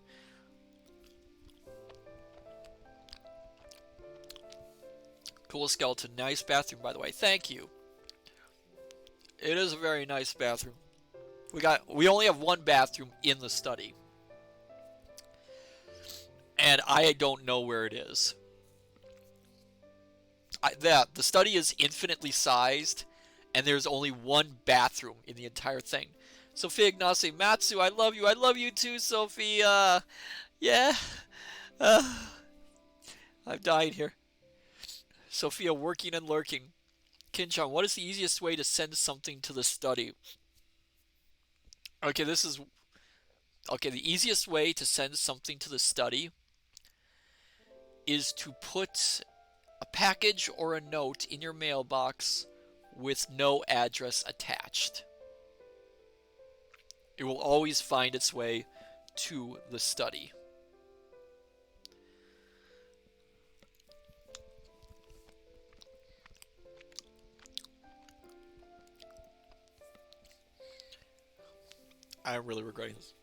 Cool skeleton. Nice bathroom, by the way. Thank you. It is a very nice bathroom. We only have one bathroom in the study. And I don't know where it is. The study is infinitely sized, and there's only one bathroom in the entire thing. Sophia Ignace, Matsu, I love you. I love you too, Sophia. Yeah. I'm dying here. Sophia working and lurking. Kinchan, what is the easiest way to send something to the study? Okay, the easiest way to send something to the study is to put a package or a note in your mailbox with no address attached. It will always find its way to the study. I'm really regretting this.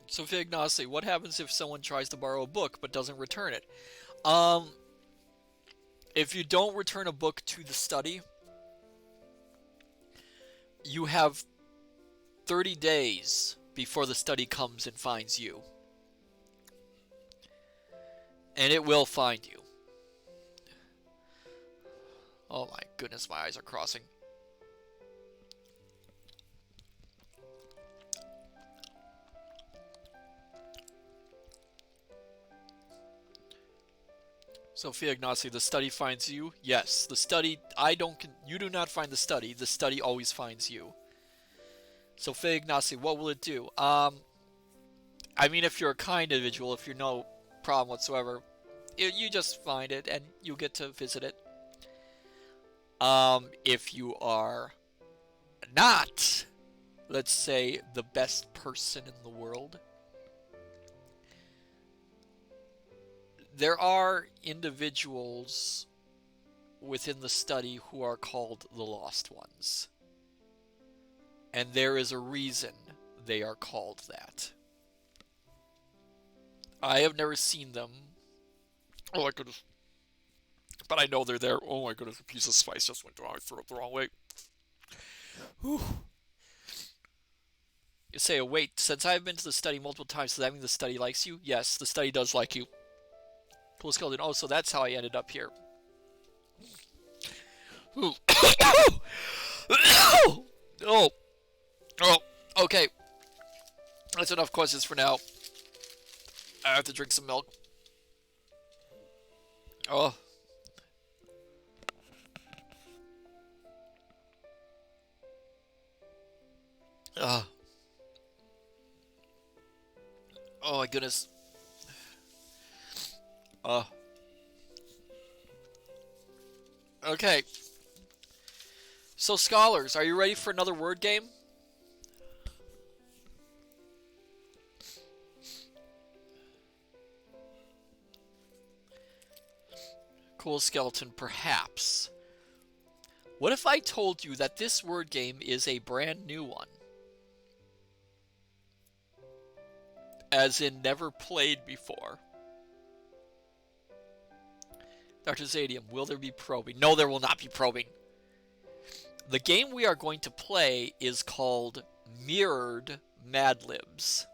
Sophia Ignace, what happens if someone tries to borrow a book but doesn't return it? If you don't return a book to the study, you have 30 days before the study comes and finds you. And it will find you. Oh my goodness, my eyes are crossing. Sophia Ignacy, the study finds you? Yes, the study, you do not find the study always finds you. Sophia Ignacy, what will it do? I mean, if you're a kind individual, if you're no problem whatsoever, you just find it and you get to visit it. If you are not, let's say, the best person in the world, there are individuals within the study who are called the Lost Ones. And there is a reason they are called that. I have never seen them. Oh my goodness. But I know they're there. Oh my goodness, a piece of spice just went down. I threw it the wrong way. Whew. You say, oh wait, since I've been to the study multiple times, does that mean the study likes you? Yes, the study does like you. Cool skeleton. Oh, so that's how I ended up here. Oh, okay. That's enough questions for now. I have to drink some milk. Oh. Uh, oh my goodness. Uh, okay. So, scholars, are you ready for another word game? Cool skeleton, perhaps. What if I told you that this word game is a brand new one? As in never played before. Dr. Zadium, will there be probing? No, there will not be probing. The game we are going to play is called Mirrored Mad Libs.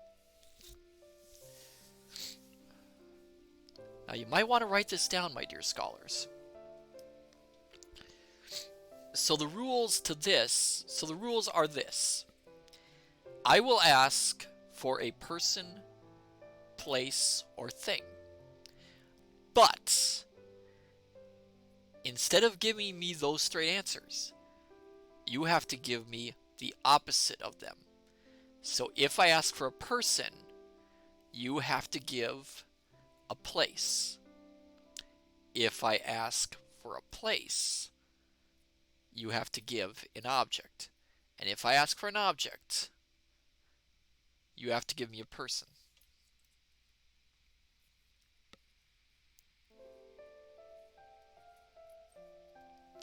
Now you might want to write this down, my dear scholars. So the rules are this. I will ask for a person, place, or thing. But instead of giving me those straight answers, you have to give me the opposite of them. So if I ask for a person, you have to give a place. If I ask for a place, you have to give an object. And if I ask for an object, you have to give me a person.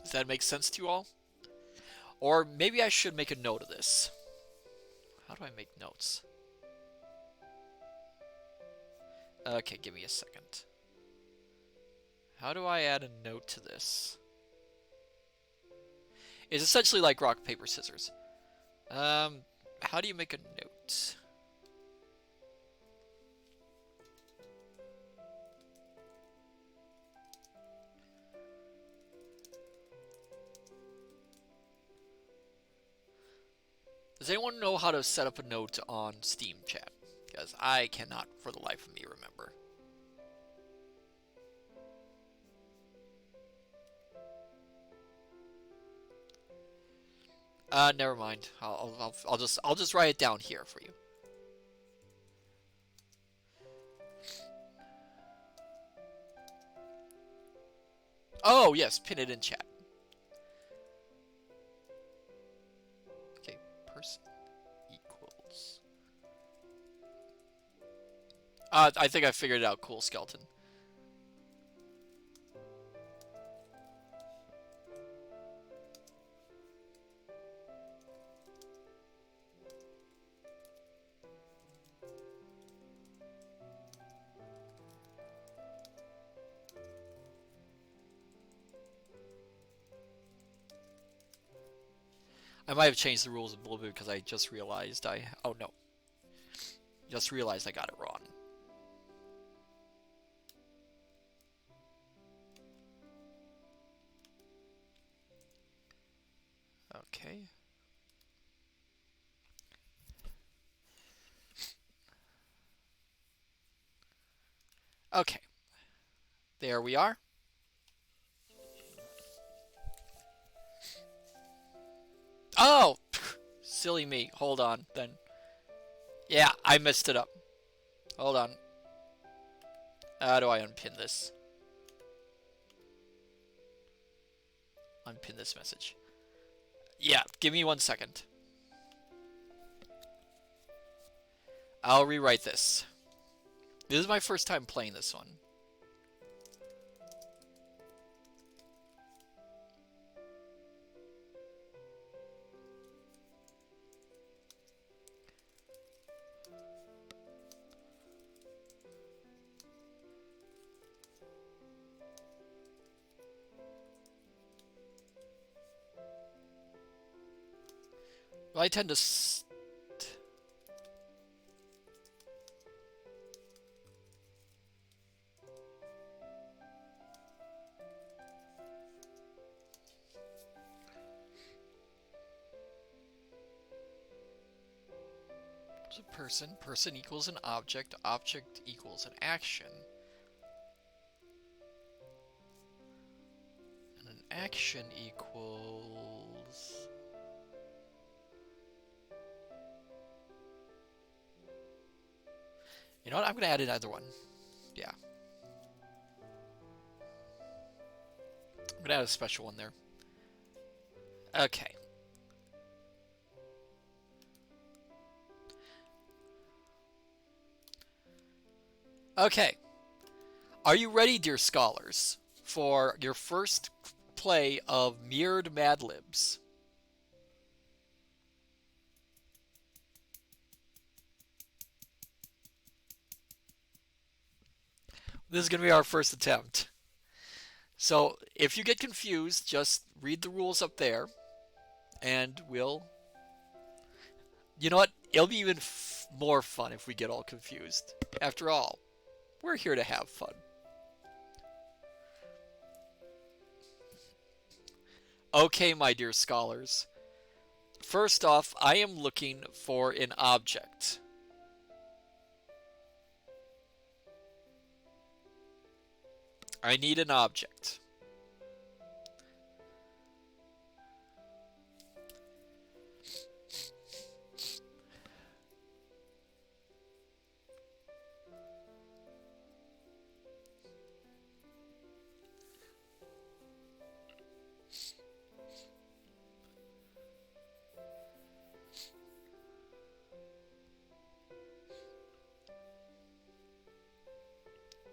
Does that make sense to you all? Or maybe I should make a note of this. How do I make notes? Okay, give me a second. How do I add a note to this? It's essentially like rock, paper, scissors. How do you make a note? Does anyone know how to set up a note on Steam chat? Because I cannot for the life of me remember. Never mind. I'll just write it down here for you. Oh yes, pin it in chat. Okay, person equals. I think I figured it out. Cool skeleton. I might have changed the rules a little bit because I just realized oh no. Just realized I got it wrong. Okay. Okay. There we are. Oh! Silly me. Hold on, then. Yeah, I messed it up. Hold on. How do I unpin this? Unpin this message. Yeah, give me 1 second. I'll rewrite this. This is my first time playing this one. Well, I tend to... It's a person. Person equals an object. Object equals an action. And an action equals... You know what? I'm gonna add another one. Yeah, I'm gonna add a special one there. Okay. Okay. Are you ready, dear scholars, for your first play of Mirrored Mad Libs? This is going to be our first attempt. So if you get confused, just read the rules up there, and we'll. You know what? It'll be even more fun if we get all confused. After all, we're here to have fun. Okay, my dear scholars. First off, I am looking for an object. I need an object.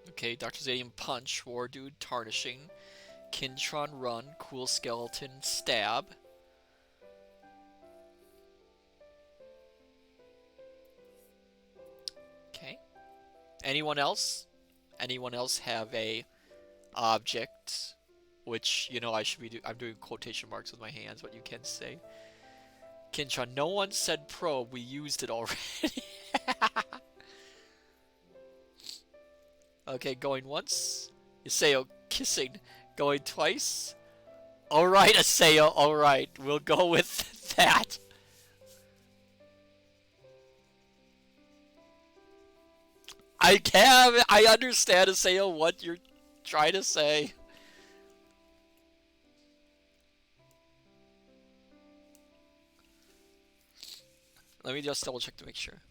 Okay, Dr. Zadium Punch, War Dude Tarnishing, Kintron Run, Cool Skeleton Stab. Okay. Anyone else? Anyone else have a object? Which, you know, I should be I'm doing quotation marks with my hands, but you can say. Kintron, no one said probe, we used it already. Okay, going once. Iseo kissing, going twice. Alright, Iseo, alright. We'll go with that. I understand, Iseo, what you're trying to say. Let me just double check to make sure.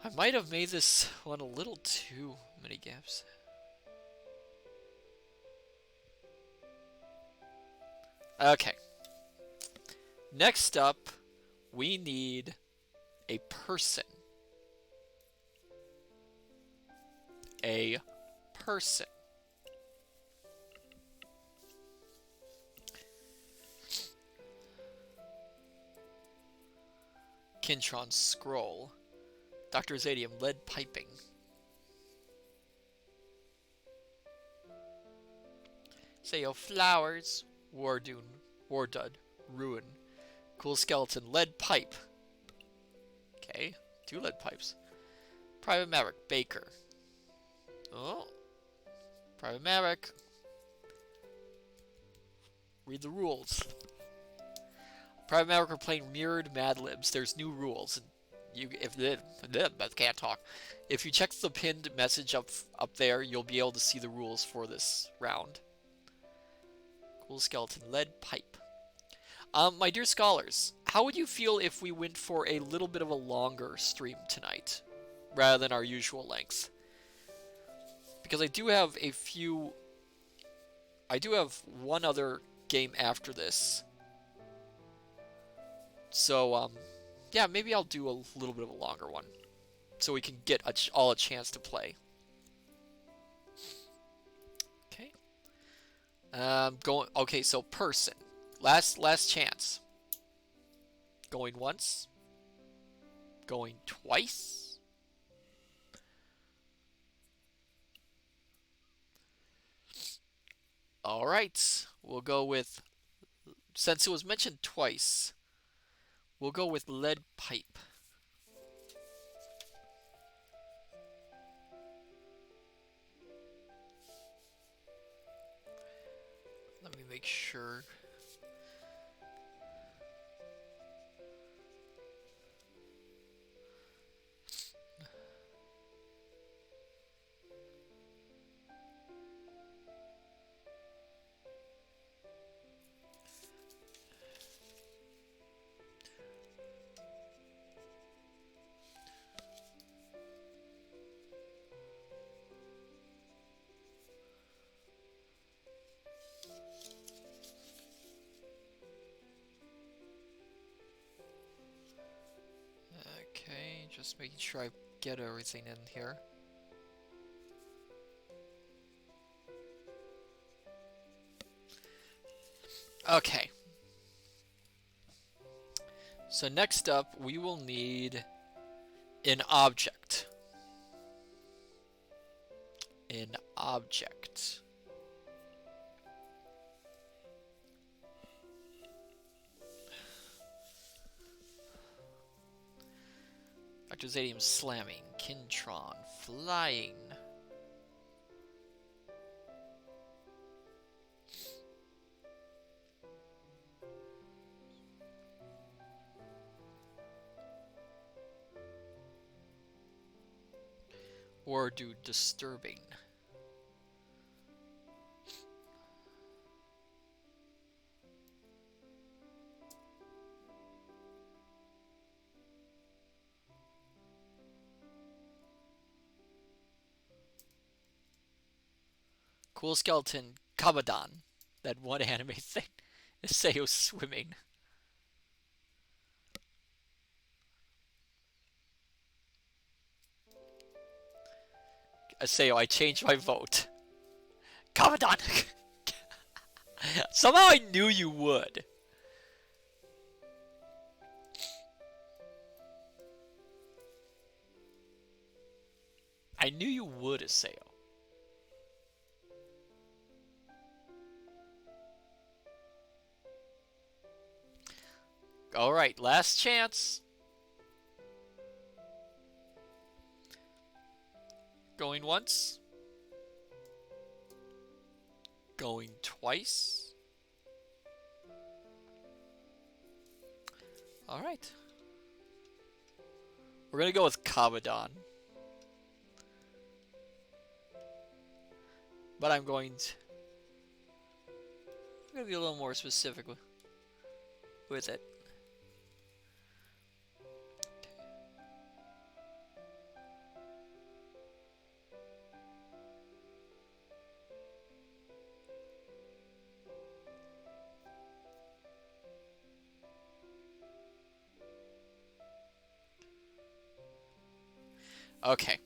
I might have made this one a little too many gaps. Okay. Next up, we need a person. A person. Kintron scroll. Dr. Zadium lead piping. Sayo flowers. Wardud. Ruin. Cool skeleton. Lead pipe. Okay. 2 lead pipes. Private Maverick. Baker. Oh. Private Maverick. Read the rules. Private Maverick are playing Mirrored Mad Libs. There's new rules. I can't talk. If you check the pinned message up there, you'll be able to see the rules for this round. Cool skeleton. Lead pipe. My dear scholars, how would you feel if we went for a little bit of a longer stream tonight, rather than our usual length? Because I do have one other game after this. So, yeah, maybe I'll do a little bit of a longer one, so we can get all a chance to play. Okay. Okay, so person. Last chance. Going once. Going twice. Alright. We'll go with... Since it was mentioned twice, we'll go with lead pipe. Let me make sure... Okay, just making sure I get everything in here. Okay. So next up, we will need an object. An object. Dr. Zadium slamming. Kintron flying. Or do disturbing. Cool skeleton, Kabadon. That one anime thing. Iseo swimming. Iseo, I changed my vote. Kabadon! Somehow I knew you would. I knew you would, Iseo. Alright, last chance. Going once. Going twice. Alright. We're gonna go with Kabadon. But I'm going to be a little more specific with it. Okay.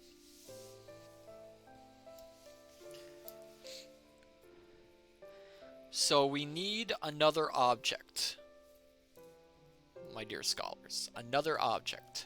So we need another object, my dear scholars. Another object.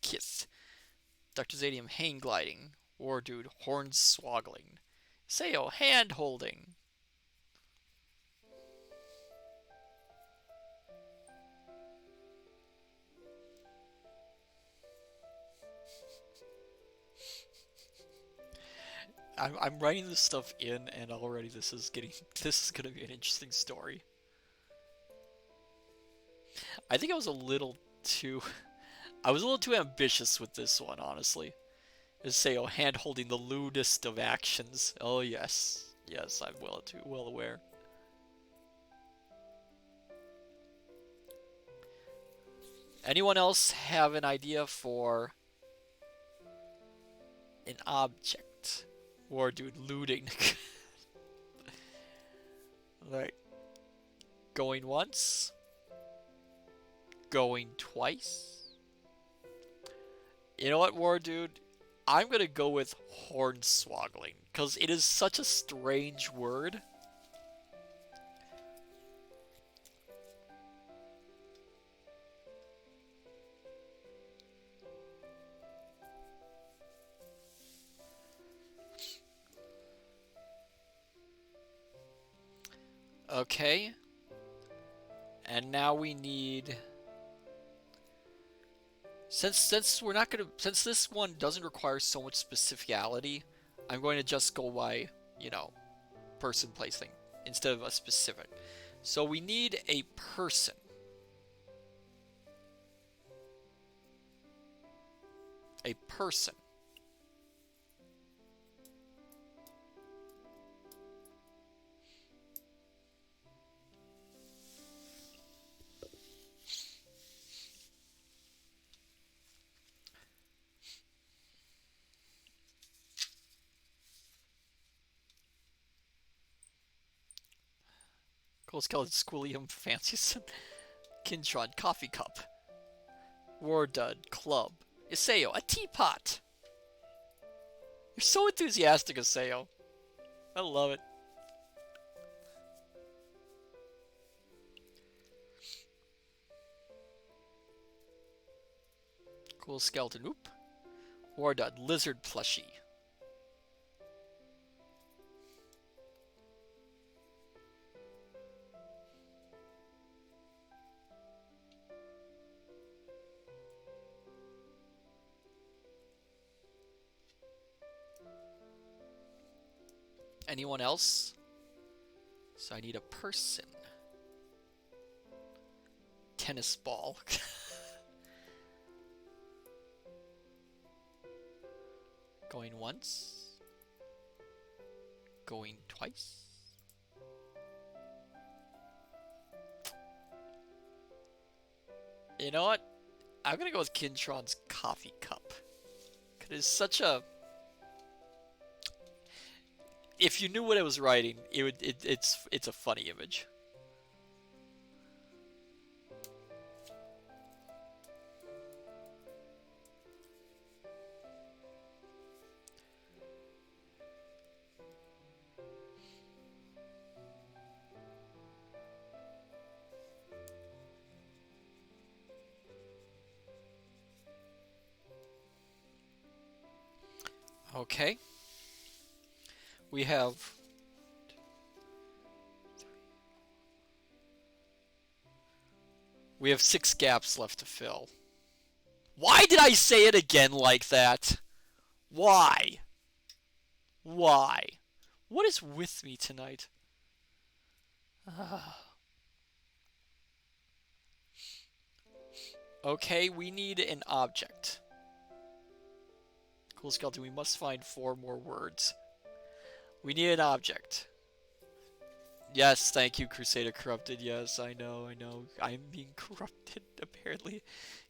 Kiss. Dr. Zadium hang gliding. War dude horn swoggling. Seo hand holding. I'm writing this stuff in, and already this is gonna be an interesting story. I think I was a little too ambitious with this one, honestly. Is Seo hand holding the lewdest of actions. Oh yes. Yes, I'm well aware. Anyone else have an idea for an object? War dude looting. Alright. Going once. Going twice. You know what, War dude? I'm gonna go with hornswoggling, because it is such a strange word. Okay. And now we need... Since this one doesn't require so much specificality, I'm going to just go by, person, place, thing, instead of a specific. So we need a person. A person. Cool Skeleton Schoolium Fancies. Kintron Coffee Cup. War Dud Club. Iseo, a teapot. You're so enthusiastic, Iseo. I love it. Cool Skeleton. Oop. War Dud Lizard Plushie. Anyone else? So I need a person. Tennis ball. Going once. Going twice. You know what? I'm gonna go with Kintron's coffee cup. Cause it's such a... If you knew what I was writing, it's a funny image. Okay. We have... We have 6 gaps left to fill. Why did I say it again like that? Why? Why? What is with me tonight? Okay, we need an object. Cool Skeleton, we must find 4 more words. We need an object. Yes, thank you, Crusader Corrupted. Yes, I know. I'm being corrupted, apparently.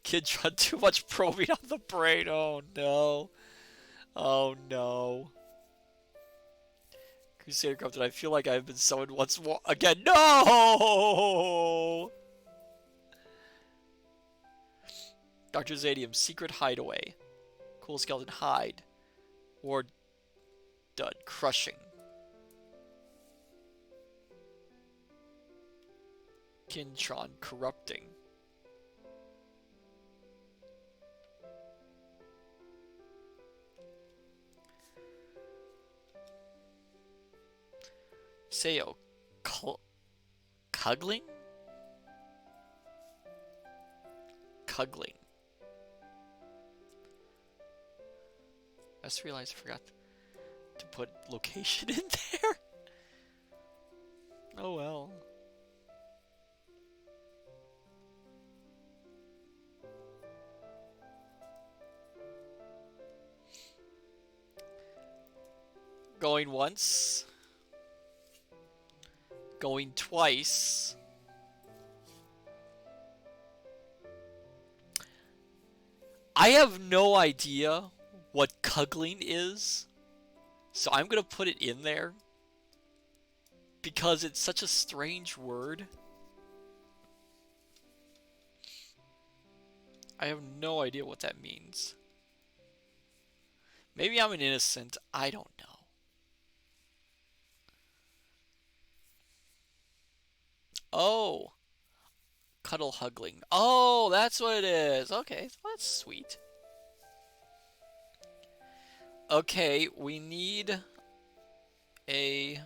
Kintron, too much probing on the brain. Oh, no. Oh, no. Crusader Corrupted, I feel like I've been summoned once more. Again, no! Dr. Zadium, Secret Hideaway. Cool Skeleton, Hide. War Dud, Crushing. Kintron, Corrupting. Seo, Cuggling? Cuggling. I just realized I forgot to put location in there. Oh well. Going once. Going twice. I have no idea what cuggling is, so I'm gonna put it in there because it's such a strange word. I have no idea what that means. Maybe I'm an innocent, I don't know. Oh, cuddle huggling. Oh, that's what it is. Okay, well, that's sweet. Okay, we need a...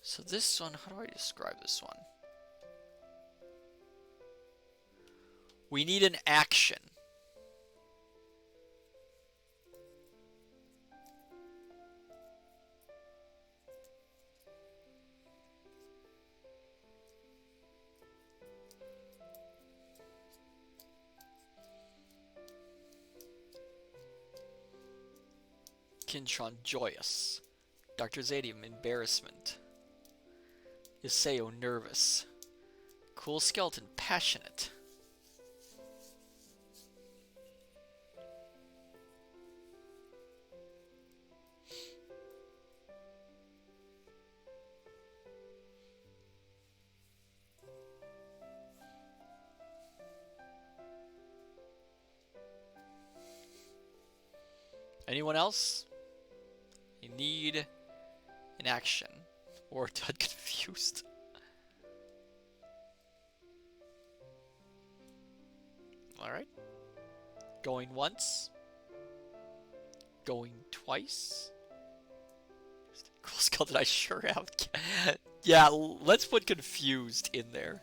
So this one, how do I describe this one? We need an action. Kintron, Joyous. Dr. Zadium, Embarrassment. Iseo, Nervous. Cool Skeleton, Passionate. Anyone else? You need an action. Or Dud confused. Alright. Going once. Going twice. Cool skeleton, I sure have. Yeah, let's put confused in there.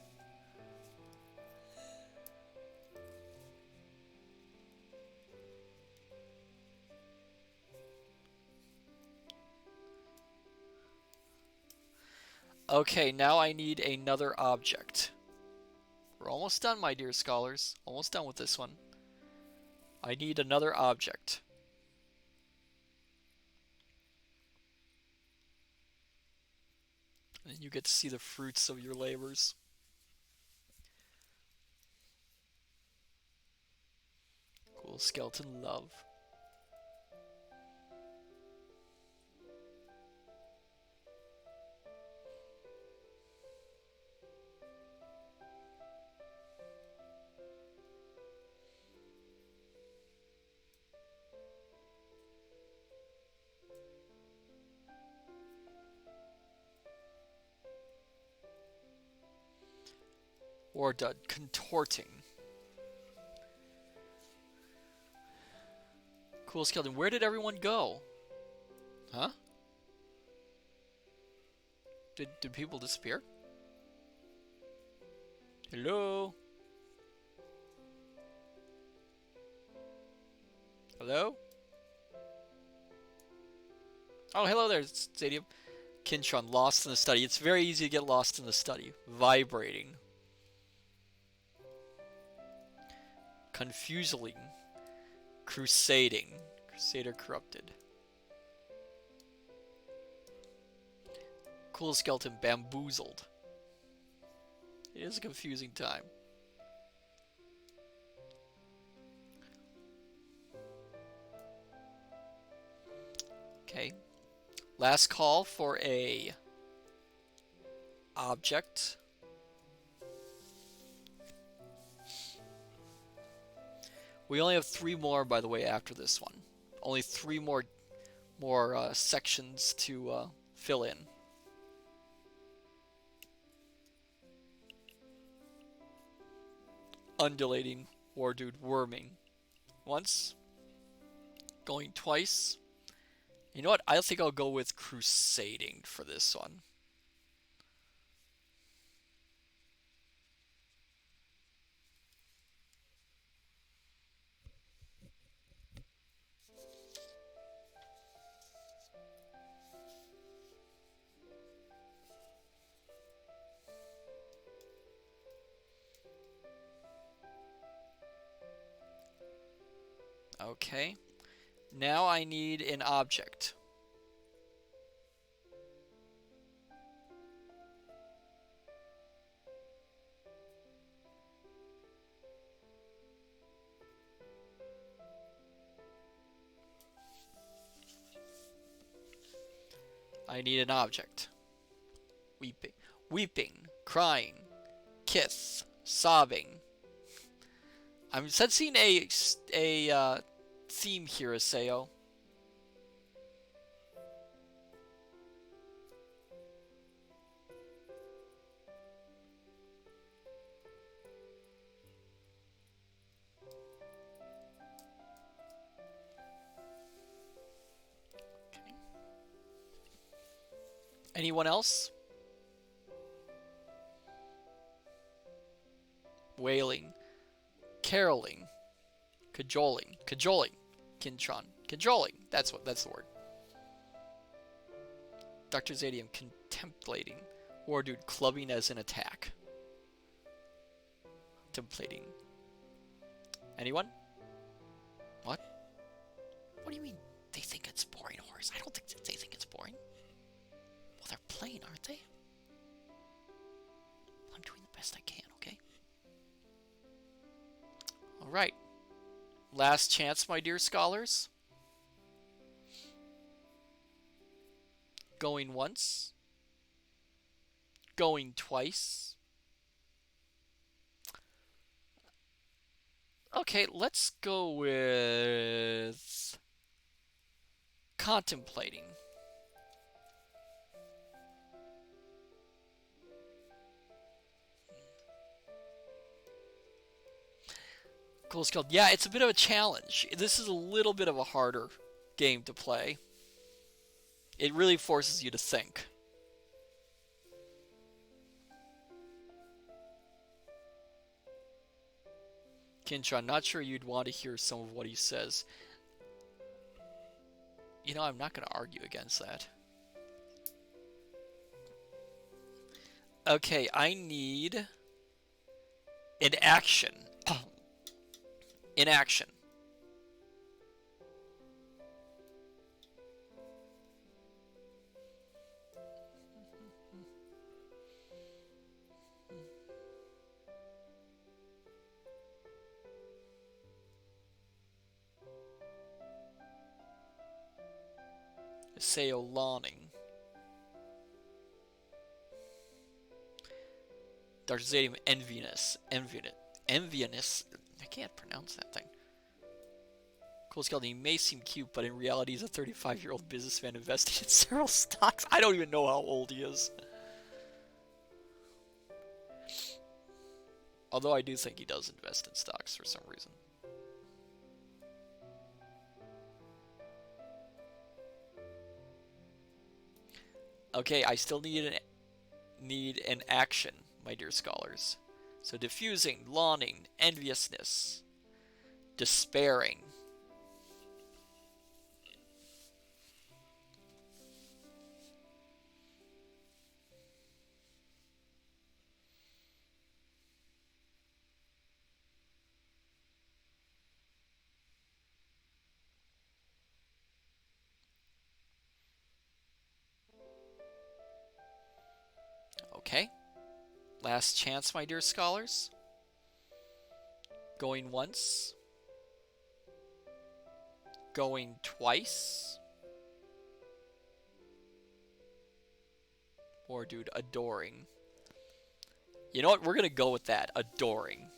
Okay, now I need another object. We're almost done, my dear scholars. Almost done with this one. I need another object. And you get to see the fruits of your labors. Cool skeleton love. Or done contorting. Cool skeleton. Where did everyone go? Huh? Did people disappear? Hello? Hello? Oh, hello there, Stadium. Kintron, lost in the study. It's very easy to get lost in the study. Vibrating. Confusing. Crusading. Crusader corrupted. Cool skeleton bamboozled. It is a confusing time. Okay. Last call for a object. We only have 3 more, by the way, after this one. Only 3 more sections to fill in. Undulating, war dude, worming. Once. Going twice. You know what? I think I'll go with crusading for this one. Okay. Now I need an object. I need an object. Weeping. Weeping. Crying. Kiss. Sobbing. I'm sensing a theme here, Aseo. Okay. Anyone else? Wailing. Caroling. Cajoling. Cajoling. Kintron. Cajoling. That's the word. Dr. Zadium contemplating. War dude clubbing as an attack. Contemplating. Anyone? What? What do you mean they think it's boring, Horse? I don't think they think it's boring. Well, they're playing, aren't they? I'm doing the best I can, okay? Alright. Last chance, my dear scholars. Going once. Going twice. Okay, let's go with contemplating. Cool skill. Yeah, it's a bit of a challenge. This is a little bit of a harder game to play. It really forces you to think. Kincha, I'm not sure you'd want to hear some of what he says. You know, I'm not going to argue against that. Okay, I need an action. In action. Seo Lawning. Dr. Zadium Envious. I can't pronounce that thing. Cool Skeleton, he may seem cute, but in reality he's a 35-year-old businessman investing in several stocks. I don't even know how old he is. Although I do think he does invest in stocks for some reason. Okay, I still need an action, my dear scholars. So diffusing, lawning, enviousness, despairing. Okay. Last chance, my dear scholars. Going once. Going twice. Or, dude, adoring. You know what? We're going to go with that. Adoring.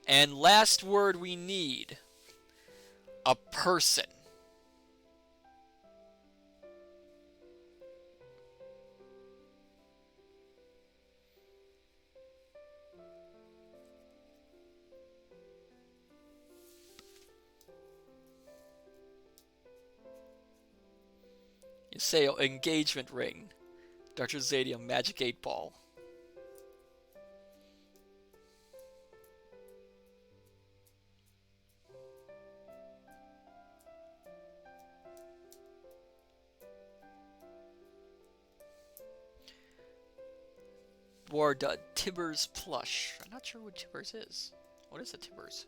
And last word we need. A person. Seo engagement ring. Dr. Zadium magic 8 ball. Warda Tibbers plush. I'm not sure what Tibbers is. What is a Tibbers?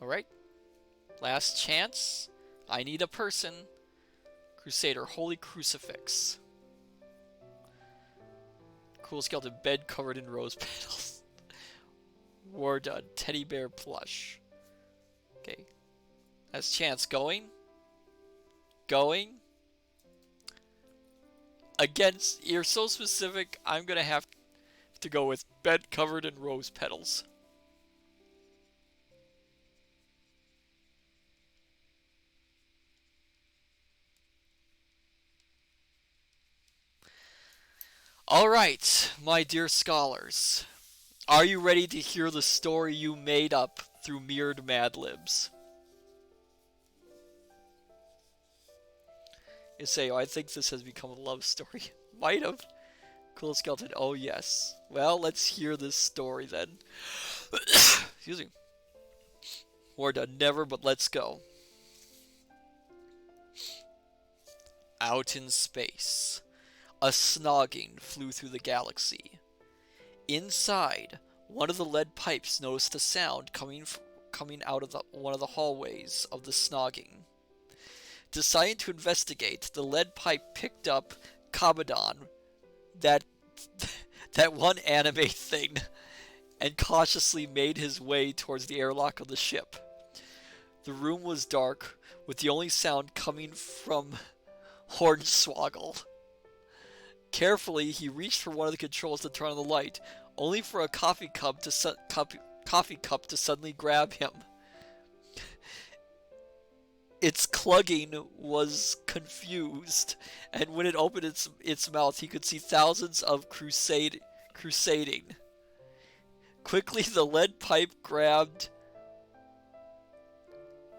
Alright. Last chance. I need a person. Crusader, Holy Crucifix. Cool skeleton bed covered in rose petals. War done. Teddy bear plush. Okay. Last chance. Going. Going. Against. You're so specific. I'm gonna have to go with bed covered in rose petals. Alright, my dear scholars. Are you ready to hear the story you made up through mirrored Mad Libs? You say, oh, I think this has become a love story. Might have. Cool skeleton, oh yes. Well, let's hear this story then. Excuse me. We're done, never, but let's go. Out in space. A snogging flew through the galaxy. Inside, one of the lead pipes noticed a sound coming out of one of the hallways of the snogging. Deciding to investigate, the lead pipe picked up Kabadon, that one anime thing, and cautiously made his way towards the airlock of the ship. The room was dark, with the only sound coming from Hornswoggle. Carefully, he reached for one of the controls to turn on the light, only for a coffee cup to suddenly grab him. Its clugging was confused, and when it opened its mouth, he could see thousands of crusading. Quickly, the lead pipe grabbed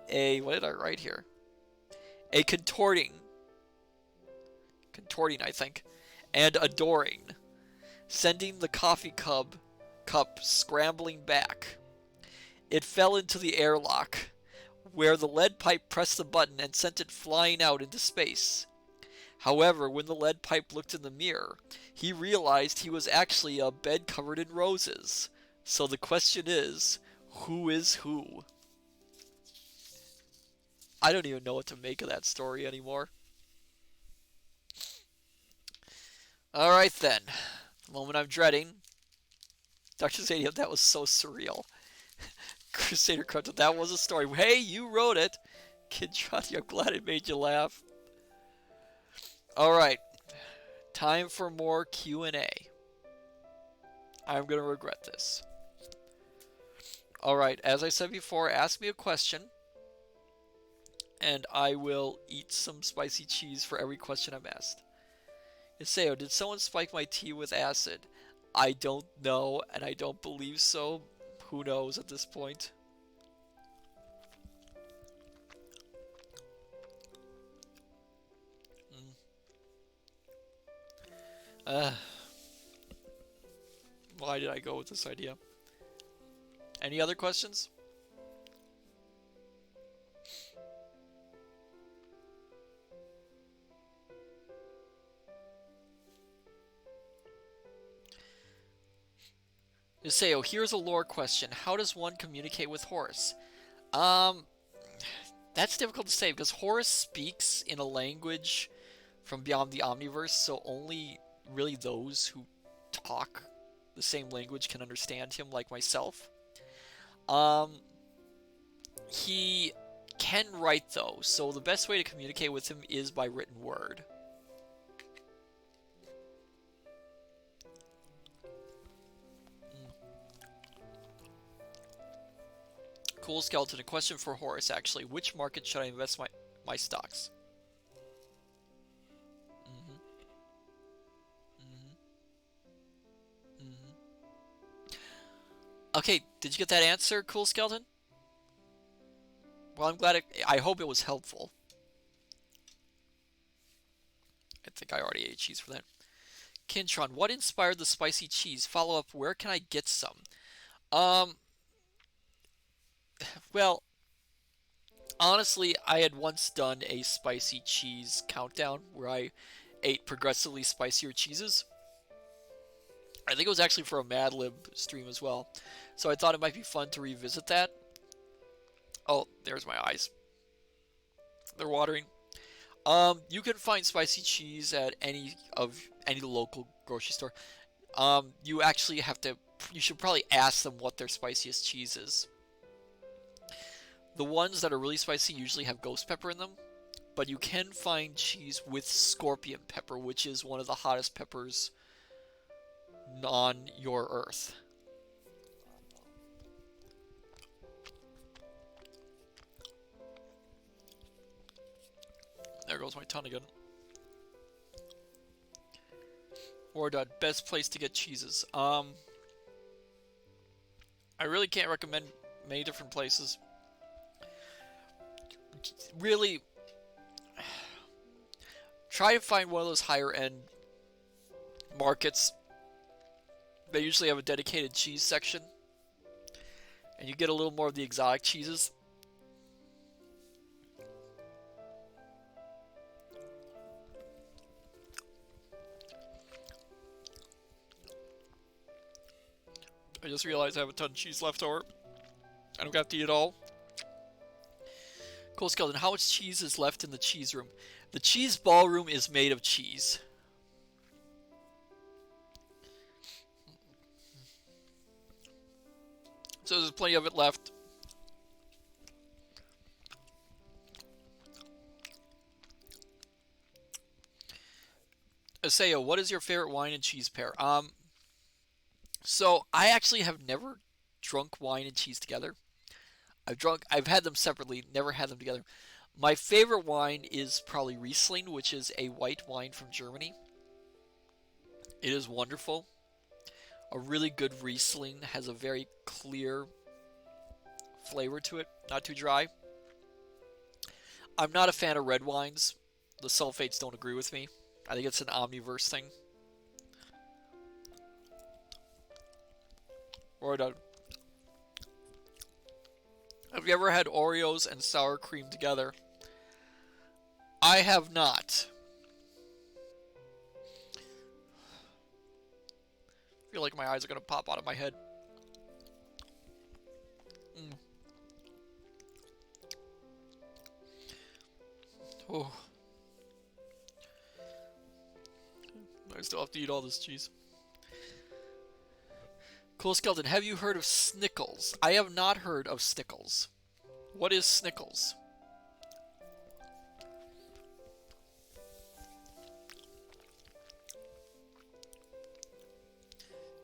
what did I write here? A contorting, I think, and adoring, sending the cup scrambling back. It fell into the airlock, where the lead pipe pressed the button and sent it flying out into space. However, when the lead pipe looked in the mirror, he realized he was actually a bed covered in roses. So the question is, who is who? I don't even know what to make of that story anymore. Alright then. The moment I'm dreading. Dr. Zadium, that was so surreal. Crusader Crypto, that was a story. Hey, you wrote it. Kid Johnny, I'm glad it made you laugh. Alright. Time for more Q&A. I'm going to regret this. Alright, as I said before, ask me a question, and I will eat some spicy cheese for every question I'm asked. Iseo, did someone spike my tea with acid? I don't know, and I don't believe so. Who knows at this point? Why did I go with this idea? Any other questions? Iseo, here's a lore question. How does one communicate with Horus? That's difficult to say because Horus speaks in a language from beyond the Omniverse, so only really those who talk the same language can understand him, like myself. He can write though, so the best way to communicate with him is by written word. Cool Skeleton, a question for Horus actually. Which market should I invest my stocks? Okay, did you get that answer, Cool Skeleton? Well, I'm glad I hope it was helpful. I think I already ate cheese for that. Kintron, what inspired the spicy cheese? Follow up, where can I get some? Well, honestly, I had once done a spicy cheese countdown where I ate progressively spicier cheeses. I think it was actually for a Mad Lib stream as well. So I thought it might be fun to revisit that. Oh, there's my eyes. They're watering. You can find spicy cheese at any local grocery store. You actually have to. You should probably ask them what their spiciest cheese is. The ones that are really spicy usually have ghost pepper in them, but you can find cheese with scorpion pepper, which is one of the hottest peppers on your earth. There goes my tongue again. Or the best place to get cheeses. I really can't recommend many different places. Really, try to find one of those higher end markets. They usually have a dedicated cheese section, and you get a little more of the exotic cheeses. I just realized I have a ton of cheese left over. I don't have to eat it all. Cool Skeleton, how much cheese is left in the cheese room? The cheese ballroom is made of cheese. So there's plenty of it left. Aseo, what is your favorite wine and cheese pair? So I actually have never drunk wine and cheese together. I've had them separately, never had them together. My favorite wine is probably Riesling, which is a white wine from Germany. It is wonderful. A really good Riesling has a very clear flavor to it, not too dry. I'm not a fan of red wines. The sulfates don't agree with me. I think it's an omniverse thing. Or have you ever had Oreos and sour cream together? I have not. I feel like my eyes are gonna pop out of my head. Mm. Oh, I still have to eat all this cheese. Cool Skeleton, have you heard of Snickles? I have not heard of Snickles. What is Snickles?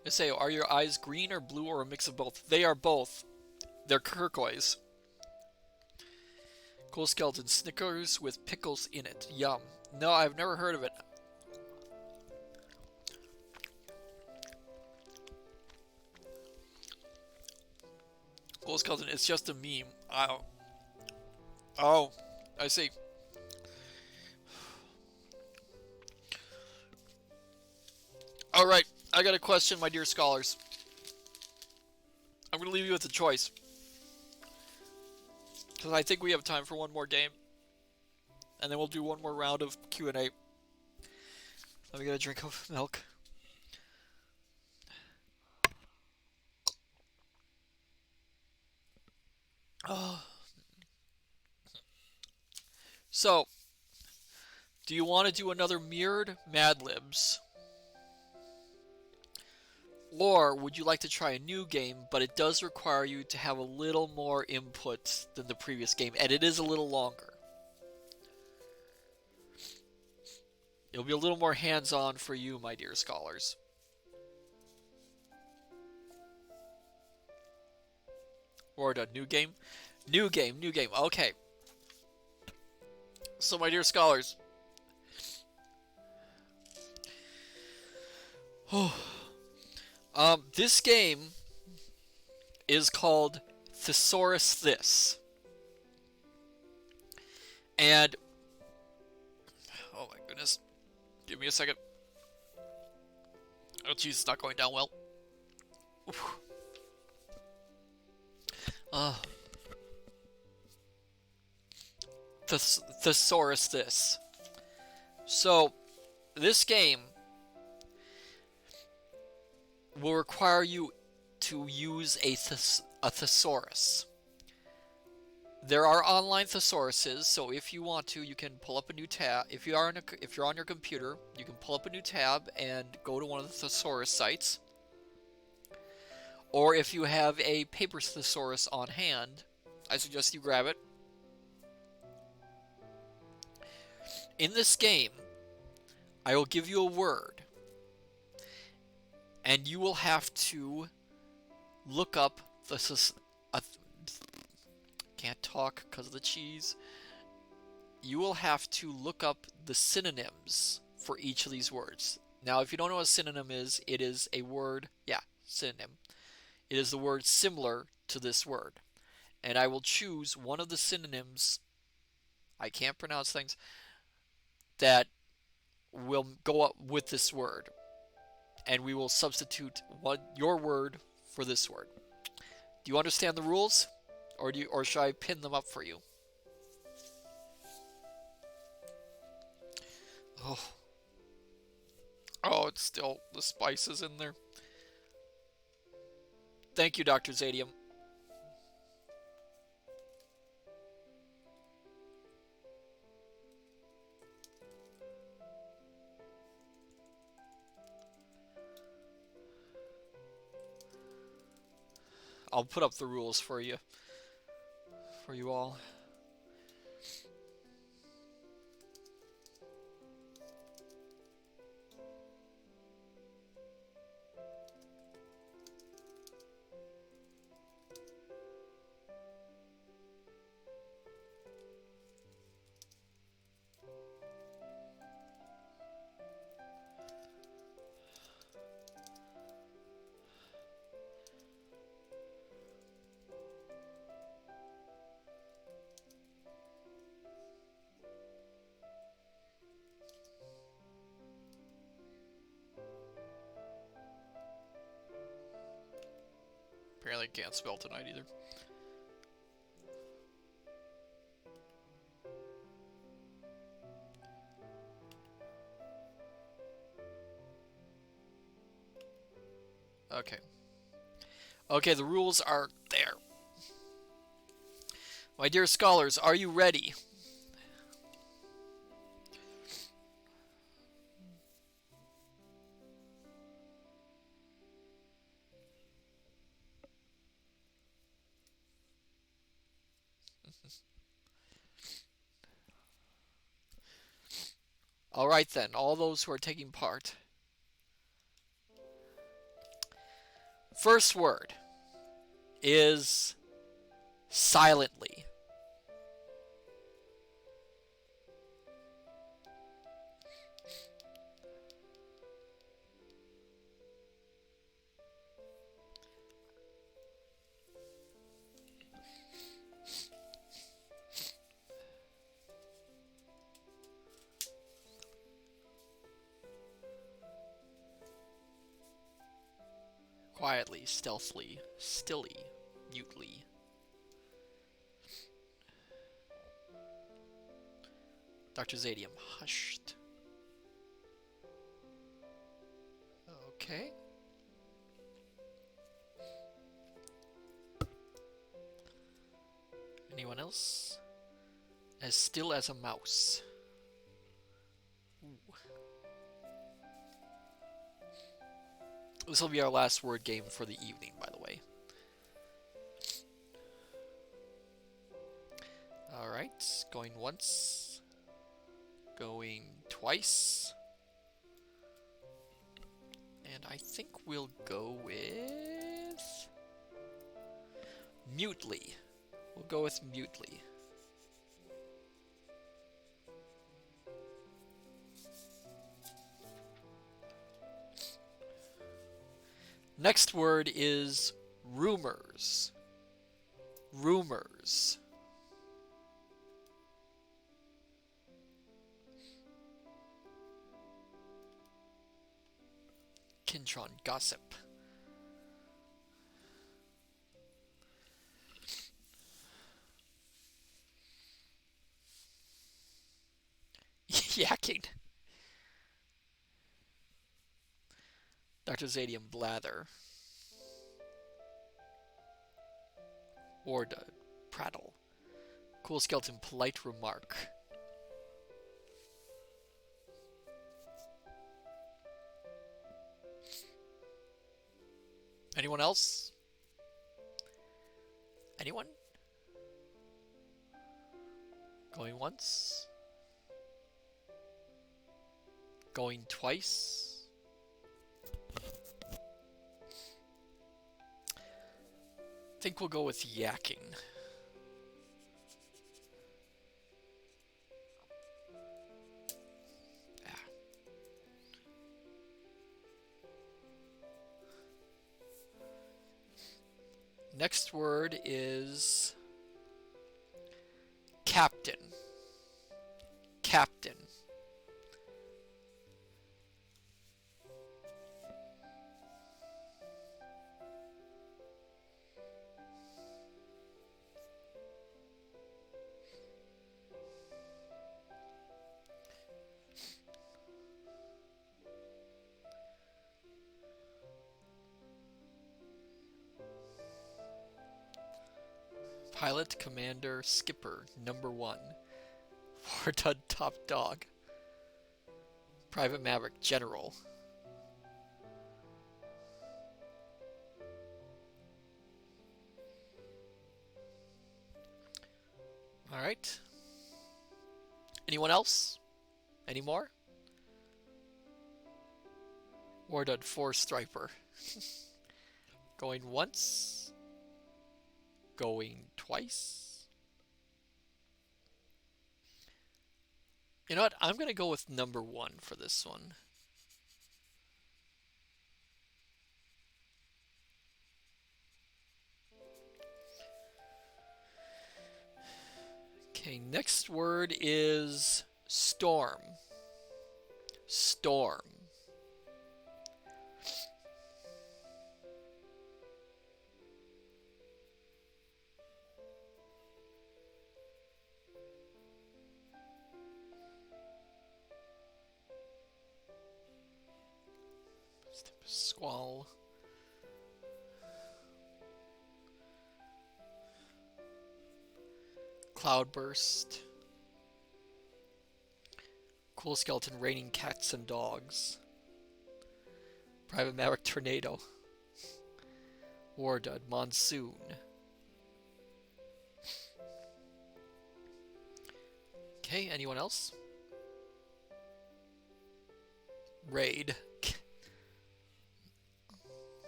I say, are your eyes green or blue or a mix of both? They are both. They're turquoise. Cool Skeleton, Snickers with pickles in it. Yum. No, I've never heard of it. Cool Skeleton, it's just a meme. Oh. Oh, I see. Alright, I got a question, my dear scholars. I'm going to leave you with a choice. Because I think we have time for one more game. And then we'll do one more round of Q&A. Let me get a drink of milk. Oh. So, do you want to do another mirrored Mad Libs? Or would you like to try a new game, but it does require you to have a little more input than the previous game, and it is a little longer. It'll be a little more hands-on for you, my dear scholars. Or a new game? New game, new game. Okay. So, my dear scholars. This game is called Thesaurus This. And, oh my goodness. Give me a second. Oh jeez, it's not going down well. Uh, Thesaurus This. So, this game will require you to use a thesaurus. There are online thesauruses, so if you want to, you can pull up a new tab. If you're on your computer, you can pull up a new tab and go to one of the thesaurus sites. Or if you have a paper thesaurus on hand, I suggest you grab it. In this game, I will give you a word, and you will have to look up the can't talk because of the cheese. You will have to look up the synonyms for each of these words. Now, if you don't know what a synonym is, it is a word, synonym. It is the word similar to this word. And I will choose one of the synonyms, I can't pronounce things, that will go up with this word. And we will substitute your word for this word. Do you understand the rules? Or should I pin them up for you? Oh. Oh, it's still, the spice is in there. Thank you, Dr. Zadium. I'll put up the rules for you all. Apparently can't spell tonight either. Okay. Okay, the rules are there. My dear scholars, are you ready? Alright then, all those who are taking part. First word is silently. Quietly, stealthily, stilly, mutely. Dr. Zadium hushed. Okay. Anyone else? As still as a mouse. Ooh. This will be our last word game for the evening, by the way. Alright, going once. Going twice. And I think we'll go with... mutely. We'll go with mutely. Next word is rumors. Rumors. Kintron gossip. Yakking. Dr. Zadium blather. Orda prattle. Cool skeleton polite remark. Anyone else? Anyone? Going once. Going twice. I think we'll go with yakking. Next word is captain. Captain. Pilot, commander, skipper, number one. Wartud, top dog. Private Maverick, general. Alright. Anyone else? Any more? Wardud, four striper. Going once. Going twice. You know what? I'm going to go with number one for this one. Okay, next word is storm. Storm. Squall. Cloudburst. Cool Skeleton raining cats and dogs. Private Maverick Tornado. Wardud Monsoon. Okay, anyone else? Raid.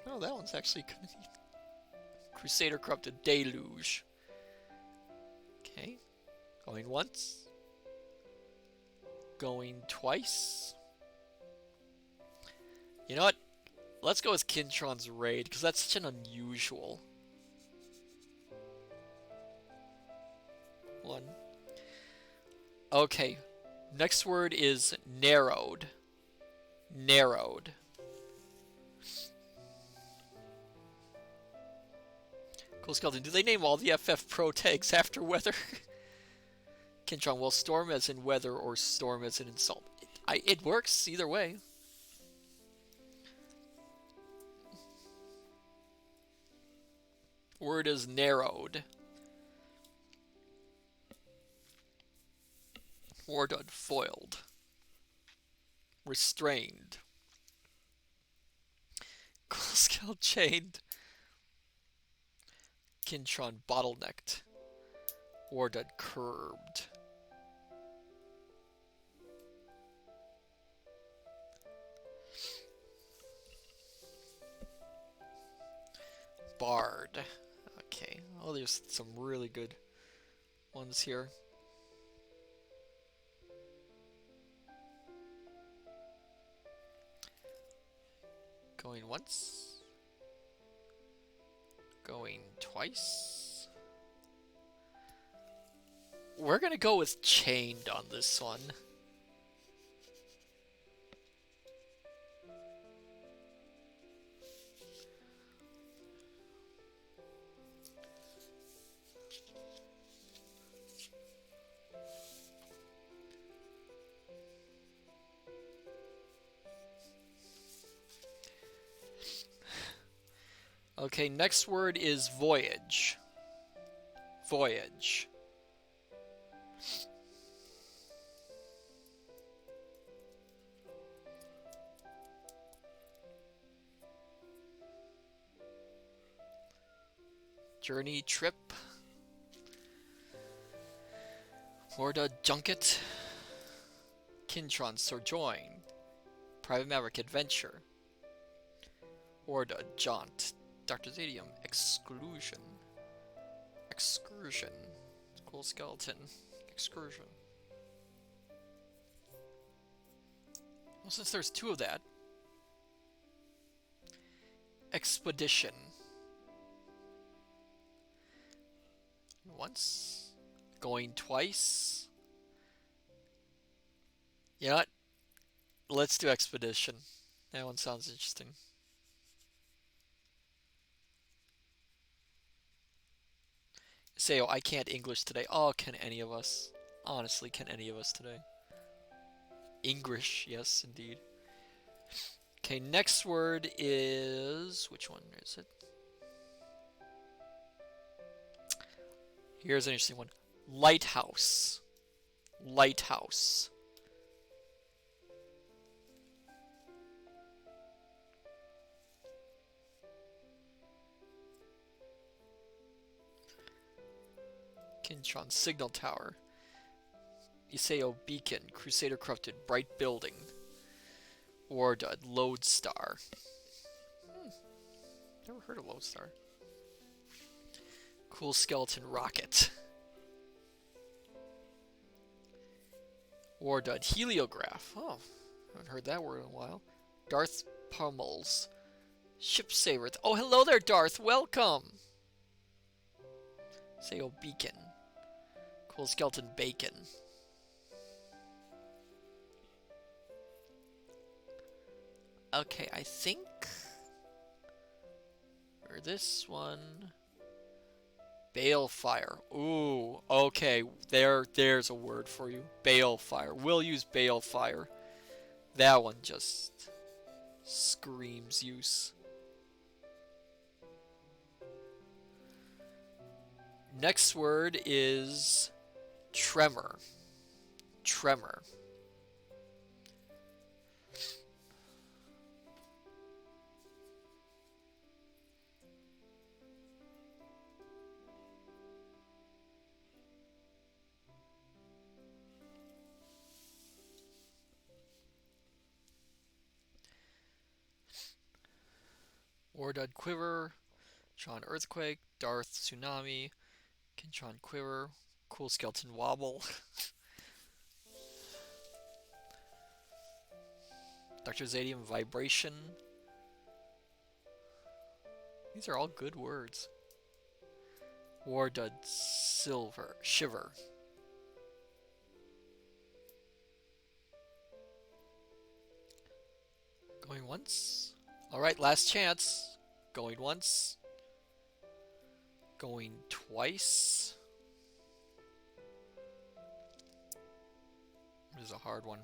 Oh, that one's actually Crusader Corrupted Deluge. Okay. Going once. Going twice. You know what? Let's go with Kintron's Raid, because that's such an unusual one. Okay. Next word is narrowed. Narrowed. Cool Skeleton. Do they name all the FF Pro tags after weather? Kintron. Well, storm as in weather or storm as in insult. It works either way. Word is narrowed. Wardud foiled. Restrained. Cool Skeleton chained. Kintron bottlenecked. Wardud curbed. Barred. Okay. Oh, there's some really good ones here. Going once. Going twice. We're gonna go with chained on this one. Okay, next word is voyage. Voyage. Journey, trip. Horda, junket. Kintron, sojourn. Private Maverick, adventure. Horda, jaunt. Dr. Zadium, exclusion. Excursion. Cool Skeleton, excursion. Well, since there's two of that. Expedition. Once. Going twice. You know what? Let's do expedition. That one sounds interesting. Say, oh, I can't English today. Oh, can any of us? Honestly, can any of us today? English, yes, indeed. Okay, next word is... Which one is it? Here's an interesting one. Lighthouse. Lighthouse. Kintron, signal tower. Iseo beacon, Crusader corrupted, bright building. Wardud, lodestar. Never heard of lodestar. Cool Skeleton rocket. Wardud, heliograph. Oh, haven't heard that word in a while. Darth Pummels. Ship saver. Oh, hello there, Darth. Welcome. Iseo beacon. Cool Skeleton bacon. Okay, I think... Or this one... Balefire. Ooh, okay. There's a word for you. Balefire. We'll use Balefire. That one just Screams use. Next word is tremor. Tremor. Wardud quiver. Tron earthquake. Darth tsunami. Kintron quiver. Cool skeleton wobble. Dr. Zadium vibration. These are all good words. Wardud silver shiver. Going once. Alright, last chance. Going once. Going twice. This is a hard one.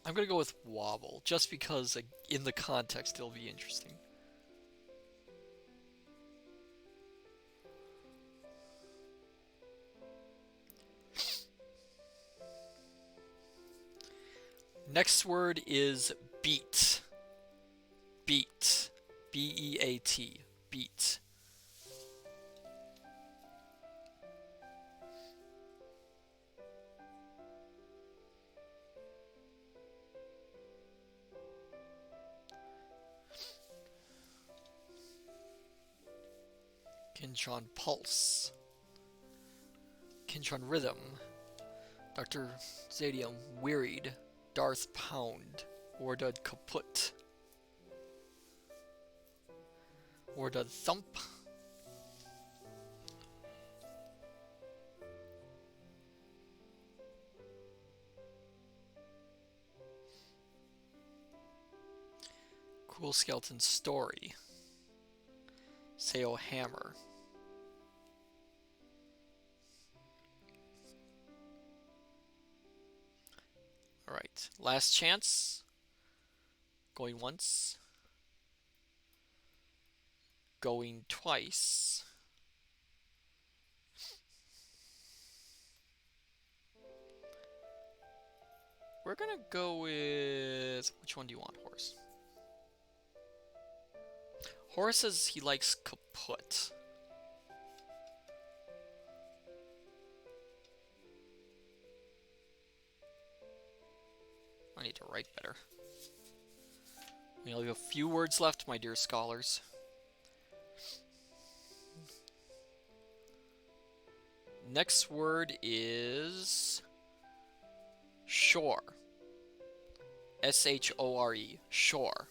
I'm gonna go with wobble, just because in the context it'll be interesting. Next word is beat. Beat. B-E-A-T. Beat. Kintron pulse. Kintron rhythm. Dr. Zadium wearied. Darth pound. Wardud kaput. Wardud thump. Cool skeleton story. Seo hammer. Alright, last chance. Going once. Going twice. We're gonna go with... Which one do you want, Horse? Horse says he likes kaput. I need to write better. We only have a few words left, my dear scholars. Next word is shore. S-H-O-R-E. Shore.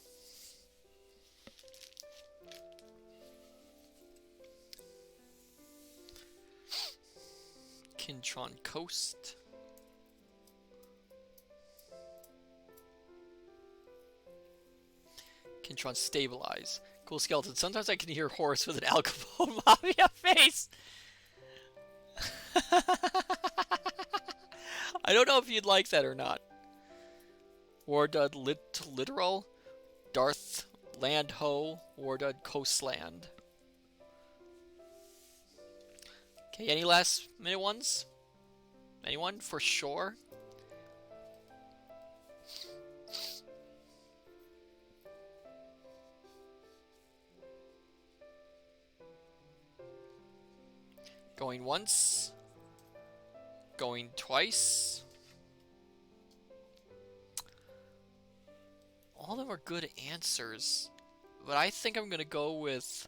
Kintron coast. Kintron stabilize. Cool skeleton. Sometimes I can hear horse with an Al Capone Mafia face. I don't know if you'd like that or not. Wardud literal. Darth land ho. Wardud coastland. Okay, any last minute ones? Anyone for sure? Going once. Going twice. All of them are good answers. But I think I'm going to go with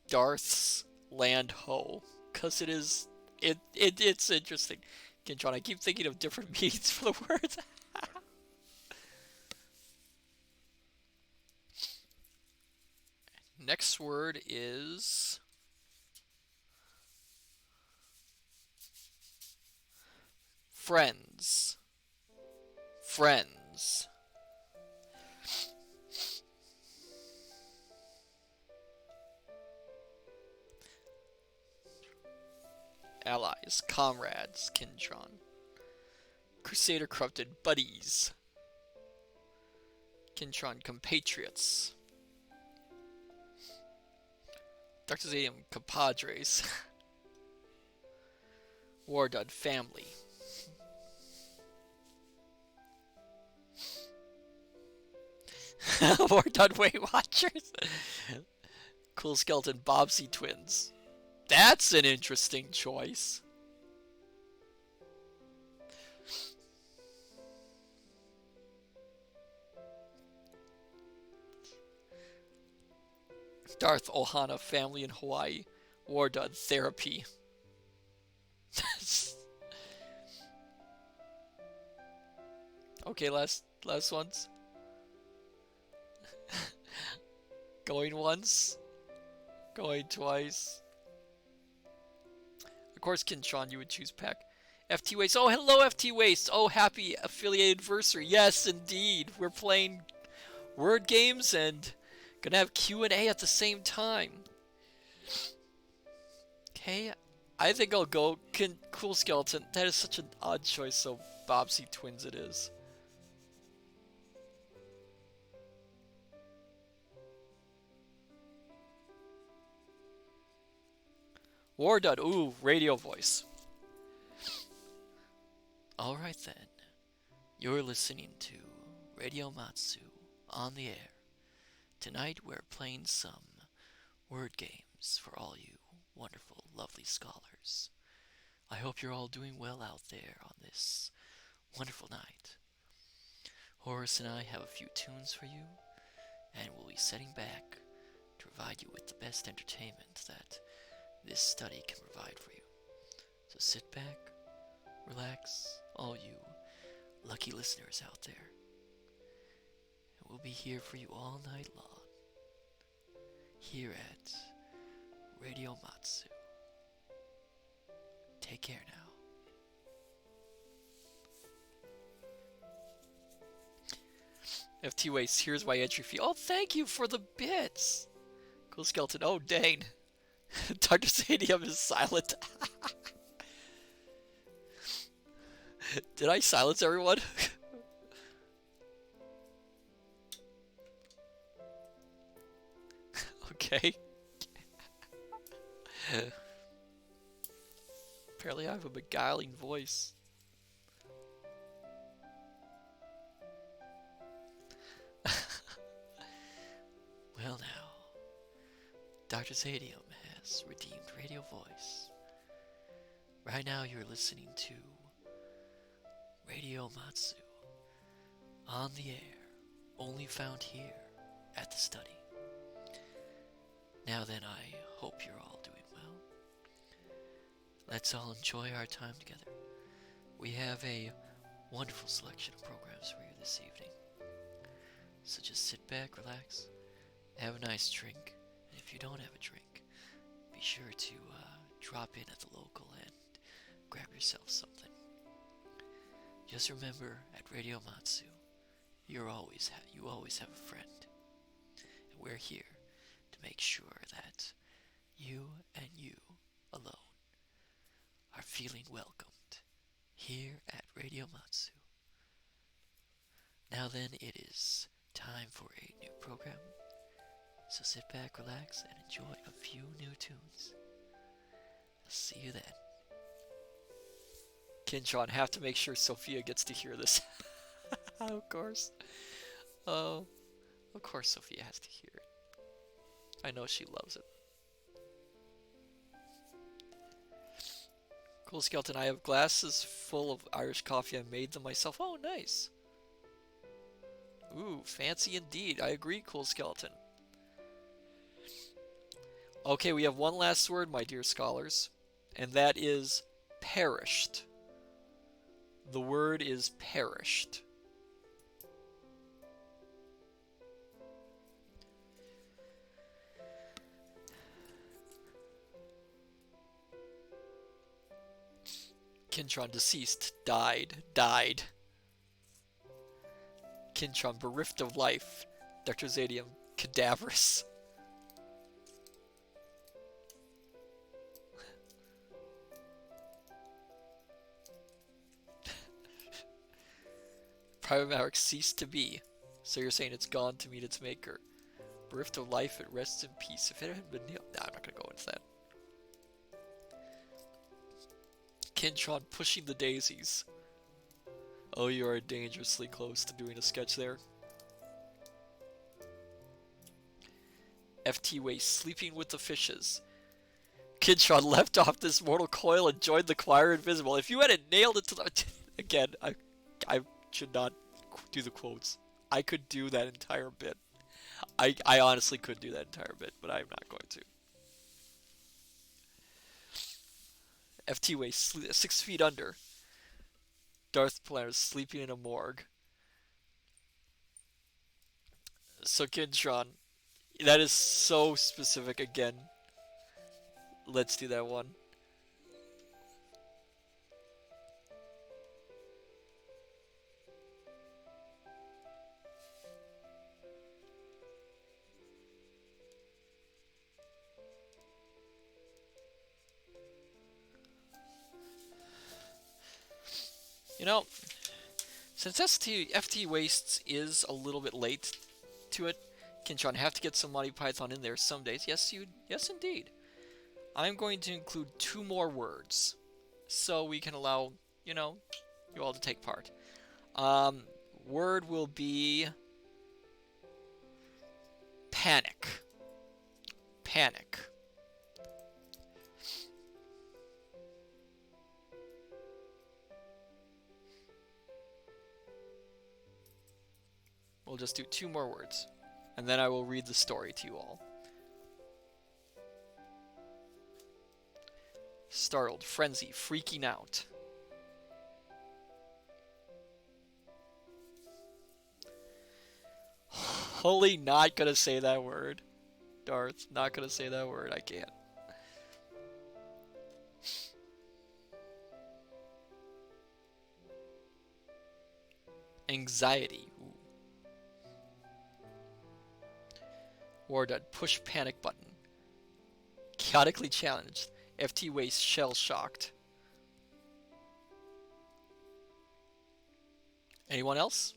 Darth's land ho. Because it's interesting. Kintron, I keep thinking of different meanings for the words. Next word is friends. Friends. Allies, comrades, Kintron. Crusader corrupted buddies. Kintron compatriots. Dr. Zadium compadres. Wardud family. Wardud Weight Watchers. Cool Skeleton Bobsy twins. That's an interesting choice. Darth Ohana family in Hawaii. Wardud therapy. Okay, last ones. Going once. Going twice. Of course, Kintron, you would choose Peck. FT Waste. Oh, hello, FT Waste. Oh, happy affiliate anniversary. Yes, indeed. We're playing word games and gonna have Q&A at the same time. Okay, I think I'll go Cool Skeleton. That is such an odd choice, so Bobsy Twins it is. Wardud. Ooh, radio voice. Alright then. You're listening to Radio Matsu on the air. Tonight we're playing some word games for all you wonderful, lovely scholars. I hope you're all doing well out there on this wonderful night. Horace and I have a few tunes for you, and we'll be sitting back to provide you with the best entertainment that this study can provide for you. So sit back, relax, all you lucky listeners out there. And we'll be here for you all night long. Here at Radio Matsu. Take care now. FT Waste, here's my entry fee. Oh, thank you for the bits. Cool Skeleton. Oh, dang. Dr. Stadium is silent. Did I silence everyone? Okay. Apparently I have a beguiling voice. Well now, Dr. Zadium has redeemed radio voice. Right now you're listening to Radio Matsu on the air, only found here at the study. Now then, I hope you're all doing well. Let's all enjoy our time together. We have a wonderful selection of programs for you this evening. So just sit back, relax, have a nice drink, and if you don't have a drink, be sure to drop in at the local and grab yourself something. Just remember, at Radio Matsu, you always have a friend, and we're here to make sure that you and you alone are feeling welcomed here at Radio Matsu. Now then, it is time for a new program, so sit back, relax, and enjoy a few new tunes. I'll see you then. Kintron, have to make sure Sophia gets to hear this. Of course. Oh, of course Sophia has to hear it. I know she loves it. Cool Skeleton, I have glasses full of Irish coffee. I made them myself. Oh, nice. Ooh, fancy indeed. I agree, Cool Skeleton. Okay, we have one last word, my dear scholars, and that is perished. The word is perished. Kintron deceased, died. Kintron bereft of life. Dr. Zadium cadaverous. Private Maverick ceased to be. So you're saying it's gone to meet its maker. Bereft of life, it rests in peace. If it had been... Nah, I'm not going to go into that. Kintron pushing the daisies. Oh, you are dangerously close to doing a sketch there. FT Waste sleeping with the fishes. Kintron left off this mortal coil and joined the choir invisible. If you hadn't nailed it to the... Again, I should not do the quotes. I could do that entire bit. I honestly could do that entire bit, but I'm not going to. FT Waste 6 feet under. Darth Planet sleeping in a morgue. So Kintron, that is so specific again. Let's do that one. You know, since FT Wastes is a little bit late to it, Kintron, have to get some Monty Python in there some days. Yes, indeed. I'm going to include 2 more words, so we can allow, you all to take part. Word will be panic. Panic. We'll just do 2 more words, and then I will read the story to you all. Startled, frenzy, freaking out. Holy, not gonna say that word. Darth, not gonna say that word, I can't. Anxiety. Ooh. Wardud, push panic button. Chaotically challenged. FT Waste shell shocked. Anyone else?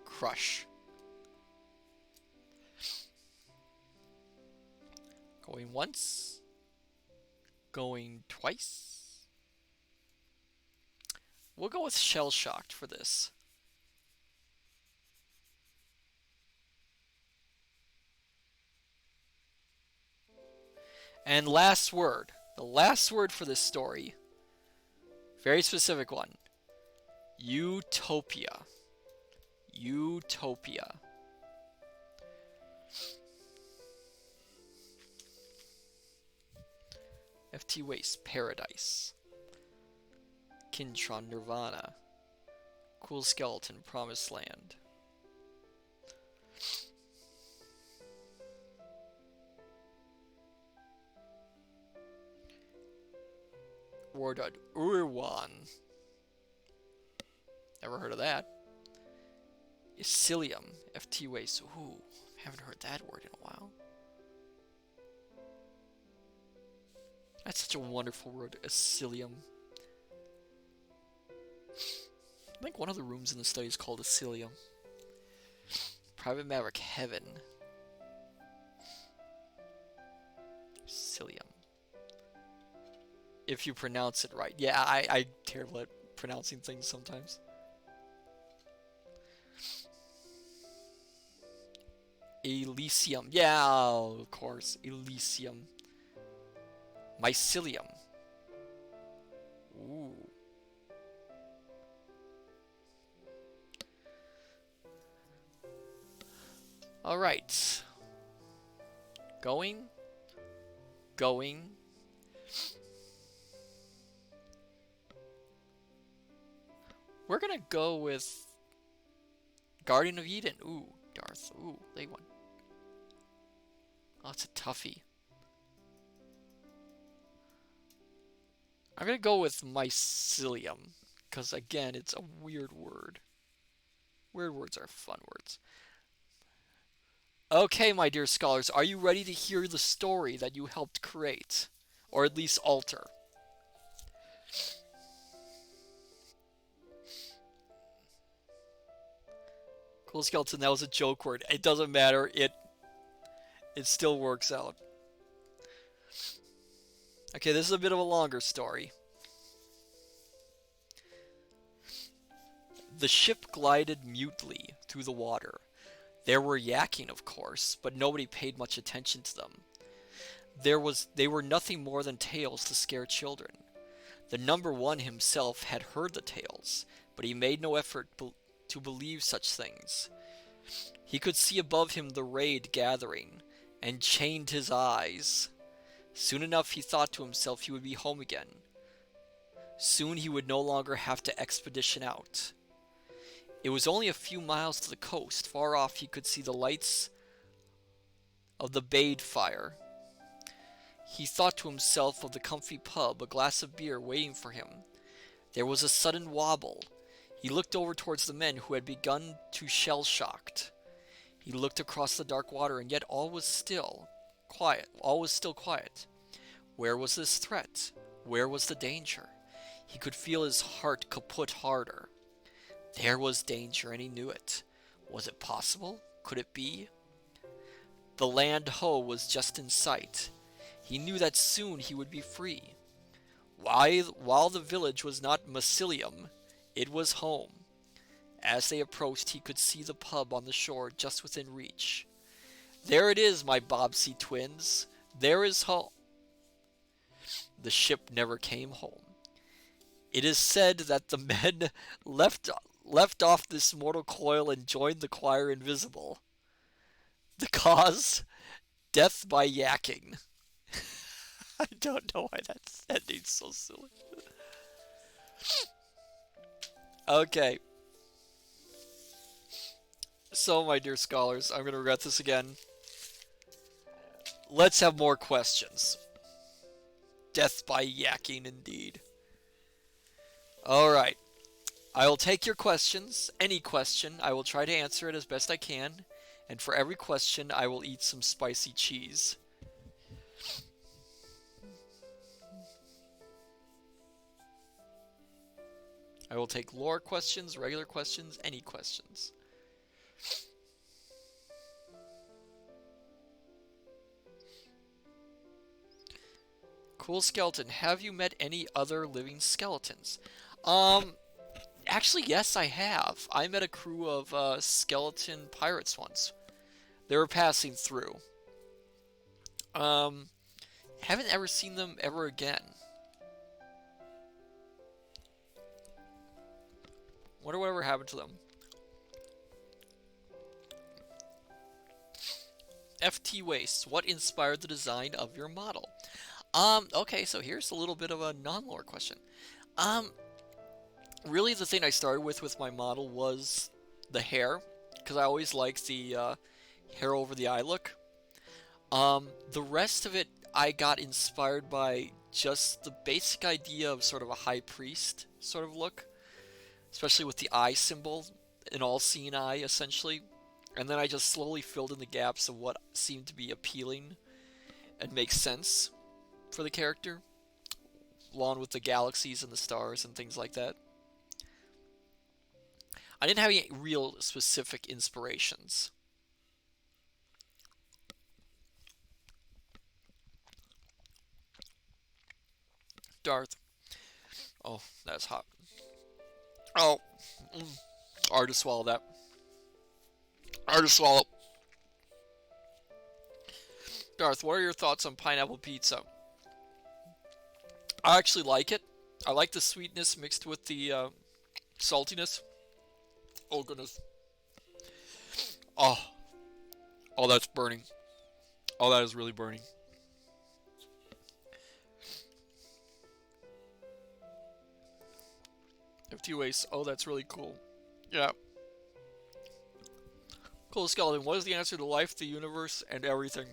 Crush. Going once. Going twice. We'll go with shell shocked for this. And last word. The last word for this story. Very specific one. Utopia. Utopia. FT Waste, Paradise. Kintron, Nirvana. Cool Skeleton, Promised Land. Wardud, Urwan. Never heard of that. Icilium, FT Waste. Ooh, haven't heard that word in a while. That's such a wonderful word, Icilium. I think one of the rooms in the study is called Icilium. Private Maverick, Heaven. Icilium. If you pronounce it right. Yeah, I'm terrible at pronouncing things sometimes. Elysium. Yeah, of course. Elysium. Mycelium. Ooh. Alright. Going. We're gonna go with Guardian of Eden. Ooh, Darth. Ooh, late one. Oh, it's a toughie. I'm gonna go with mycelium, because again, it's a weird word. Weird words are fun words. Okay, my dear scholars, are you ready to hear the story that you helped create? Or at least alter? Cool skeleton, that was a joke word. It doesn't matter. It still works out. Okay, this is a bit of a longer story. The ship glided mutely through the water. There were yakking, of course, but nobody paid much attention to them. They were nothing more than tales to scare children. The number one himself had heard the tales, but he made no effort to believe such things. He could see above him the raid gathering, and chained his eyes. Soon enough, he thought to himself, he would be home again. Soon he would no longer have to expedition out. It was only a few miles to the coast. Far off he could see the lights of the Bade fire. He thought to himself of the comfy pub, a glass of beer waiting for him. There was a sudden wobble. He looked over towards the men who had begun to shell-shocked. He looked across the dark water, and yet all was still quiet. All was still quiet. Where was this threat? Where was the danger? He could feel his heart kaput harder. There was danger, and he knew it. Was it possible? Could it be? The land ho was just in sight. He knew that soon he would be free. While the village was not Massilium, it was home. As they approached, he could see the pub on the shore just within reach. There it is, my Bobbsey twins. There is home. The ship never came home. It is said that the men left off this mortal coil and joined the choir invisible. The cause? Death by yakking. I don't know why that ending's so silly. Okay. So, my dear scholars, I'm going to regret this again. Let's have more questions. Death by yakking, indeed. Alright. I will take your questions. Any question. I will try to answer it as best I can. And for every question, I will eat some spicy cheese. I will take lore questions, regular questions, any questions. Cool skeleton. Have you met any other living skeletons? Actually, yes, I have. I met a crew of skeleton pirates once. They were passing through. Haven't ever seen them ever again. Wonder whatever happened to them. FT Waste. What inspired the design of your model? Okay, so here's a little bit of a non-lore question. Really the thing I started with my model was the hair, because I always liked the hair over the eye look. The rest of it I got inspired by just the basic idea of sort of a high priest sort of look, especially with the eye symbol, an all-seeing eye essentially. And then I just slowly filled in the gaps of what seemed to be appealing and makes sense for the character, along with the galaxies and the stars and things like that. I didn't have any real specific inspirations. Darth. Oh, that's hot. Oh. Hard to swallow that. Hard to swallow. Darth, what are your thoughts on pineapple pizza? I actually like it. I like the sweetness mixed with the saltiness. Oh, goodness. Oh. Oh, that's burning. Oh, that is really burning. FT Waste. Oh, that's really cool. Yeah. Cool skeleton. What is the answer to life, the universe, and everything?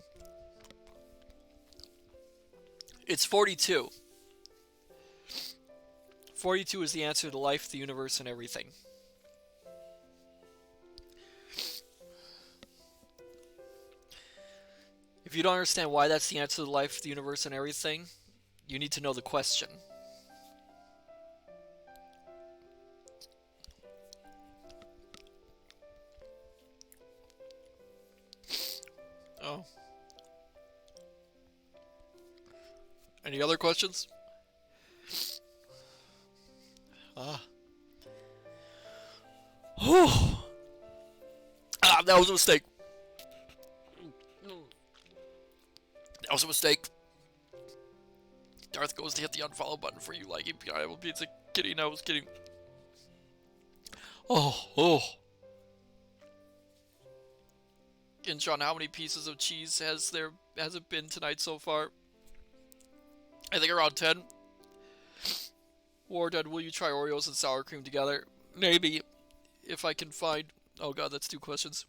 It's 42. 42 is the answer to life, the universe, and everything. If you don't understand why that's the answer to life, the universe, and everything, you need to know the question. Oh. Any other questions? Ah. Oh. Ah, that was a mistake. That was a mistake. Darth goes to hit the unfollow button for you like I will pizza. Kidding, I was kidding. Oh. And Sean, how many pieces of cheese has it been tonight so far? I think around 10. Warden, will you try Oreos and sour cream together? Maybe, if I can find. Oh god, that's 2 questions.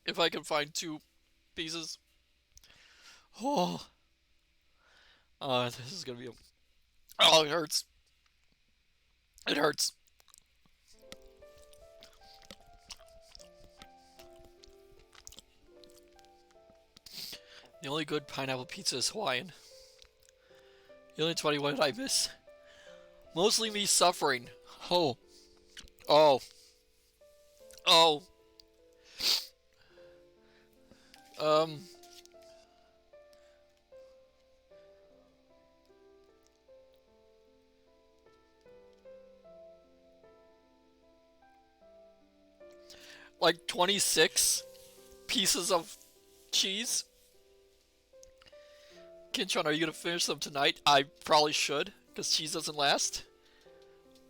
If I can find 2 pieces. Oh. This is gonna be a. Oh, it hurts. It hurts. The only good pineapple pizza is Hawaiian. The only 21 I miss. Mostly me suffering. Oh. Oh. Oh. Like 26 pieces of cheese. Kinchon, are you gonna finish them tonight? I probably should, because cheese doesn't last.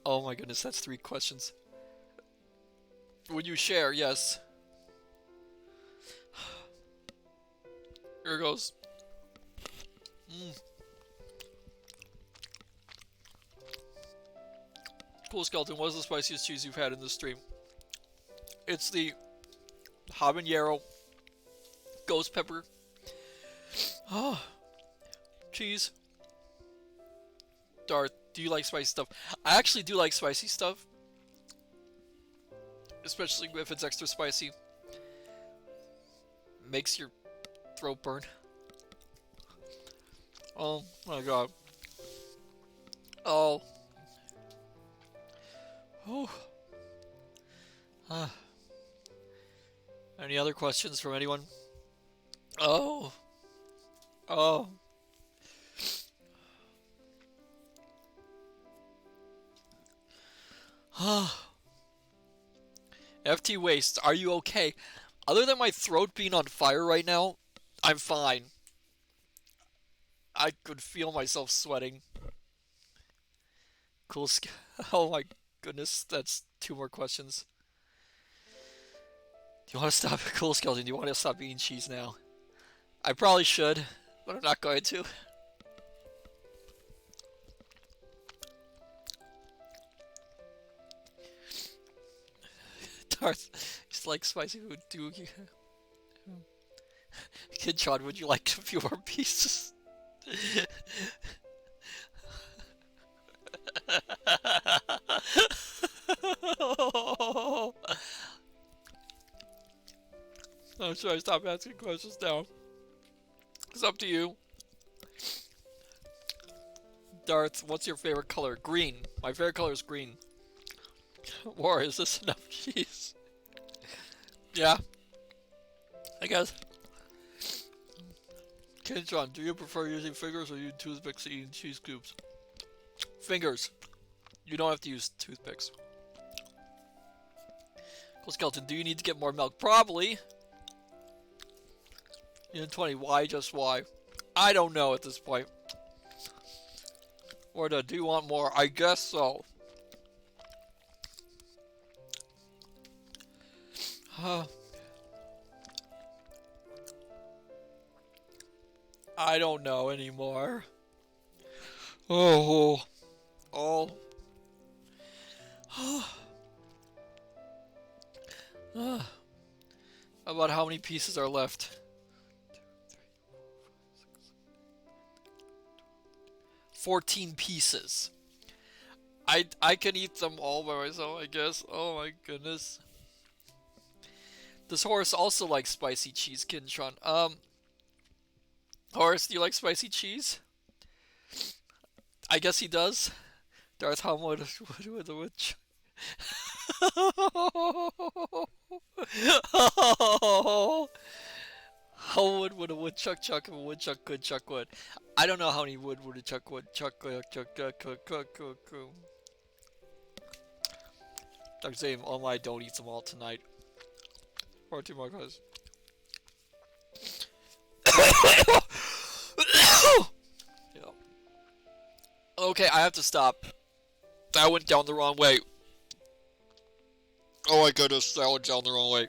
Oh my goodness, that's 3 questions. Would you share? Yes. Here goes. Cool Skeleton, what is the spiciest cheese you've had in this stream? It's the habanero ghost pepper. Oh, cheese. Darth, do you like spicy stuff? I actually do like spicy stuff. Especially if it's extra spicy. Makes your throat burn. Oh my god. Oh. Oh. Any other questions from anyone? Oh. Oh. FT Waste, are you okay? Other than my throat being on fire right now, I'm fine. I could feel myself sweating. Cool. Oh my goodness, that's 2 more questions. Do you want to stop? Cool Skeleton, do you want to stop eating cheese now? I probably should, but I'm not going to. Darth, it's like spicy food too. Kid John, would you like a few more pieces? I'm sure I stop asking questions now. It's up to you. Darth, what's your favorite color? Green. My favorite color is green. War, is this enough cheese? Yeah. I guess. Kintron, do you prefer using fingers or using toothpicks to eat cheese cubes? Fingers. You don't have to use toothpicks. Cool Skeleton, do you need to get more milk? Probably. Unit 20, why just why? I don't know at this point. Or do you want more? I guess so. I don't know anymore. Oh. About how many pieces are left? 14 pieces. I can eat them all by myself, I guess. Oh my goodness. This horse also likes spicy cheese, Kinshon. Horse, do you like spicy cheese? I guess he does. Darth, how much would the witch? How wood would a woodchuck chuck if a woodchuck could chuck wood? I don't know how many wood would a chuck would chuck Dr. Zame, oh my, don't eat them all tonight. Or two more cause. Yeah. Okay, I have to stop. That went down the wrong way. Oh my goodness, that went down the wrong way.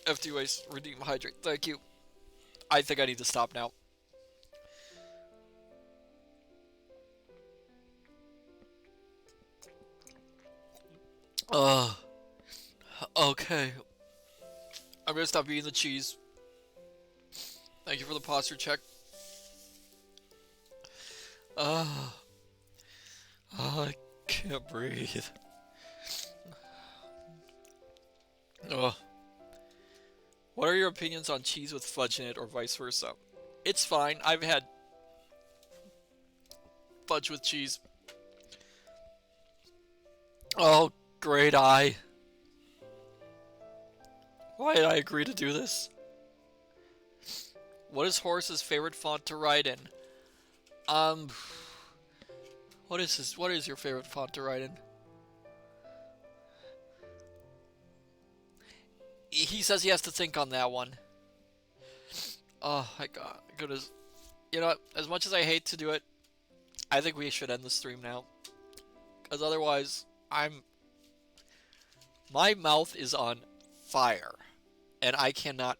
FD Waste, redeem hydrate. Thank you. I think I need to stop now. Okay. I'm gonna stop eating the cheese. Thank you for the posture check. I can't breathe. What are your opinions on cheese with fudge in it or vice versa? It's fine. I've had fudge with cheese. Oh, great eye. Why did I agree to do this? What is Horace's favorite font to write in? What is your favorite font to write in? He says he has to think on that one. Oh my god, goodness. You know what? As much as I hate to do it, I think we should end the stream now. Because otherwise, my mouth is on fire. And I cannot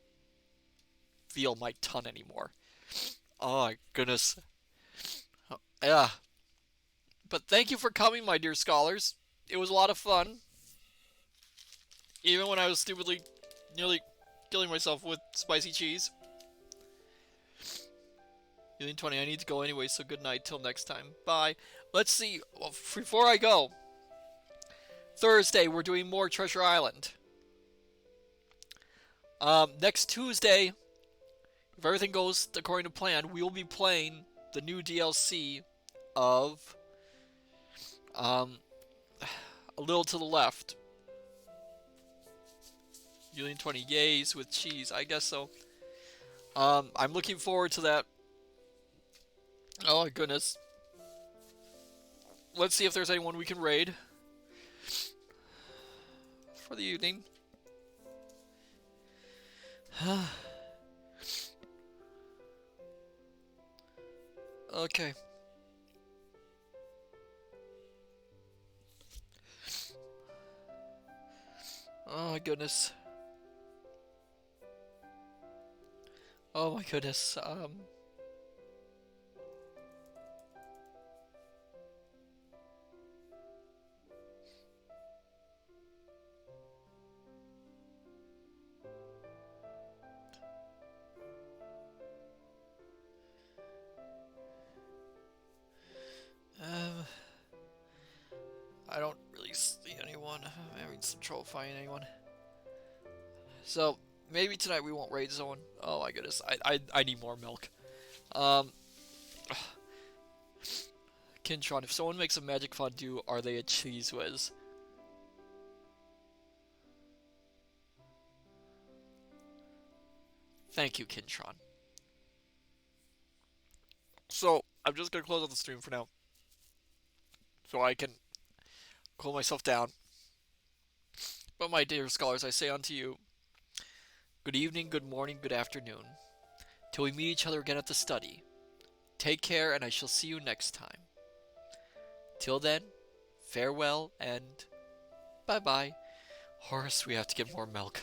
feel my tongue anymore. Oh my goodness. Yeah. But thank you for coming, my dear scholars. It was a lot of fun. Even when I was stupidly nearly killing myself with spicy cheese. Healing 20, I need to go anyway, so good night till next time. Bye. Let's see. Well, before I go, Thursday, we're doing more Treasure Island. Next Tuesday, if everything goes according to plan, we will be playing the new DLC of A Little to the Left. Healing 20 yays with cheese, I guess so. I'm looking forward to that. Oh my goodness. Let's see if there's anyone we can raid for the evening. Okay. Oh my goodness. Oh my goodness. I don't really see anyone. I'm having some trouble finding anyone. So, maybe tonight we won't raid someone. Oh my goodness, I need more milk. Kintron, if someone makes a magic fondue, are they a cheese whiz? Thank you, Kintron. So, I'm just gonna close out the stream for now. So I can cool myself down. But my dear scholars, I say unto you, good evening, good morning, good afternoon. Till we meet each other again at the study. Take care, and I shall see you next time. Till then, farewell and bye-bye. Horace, we have to get more milk.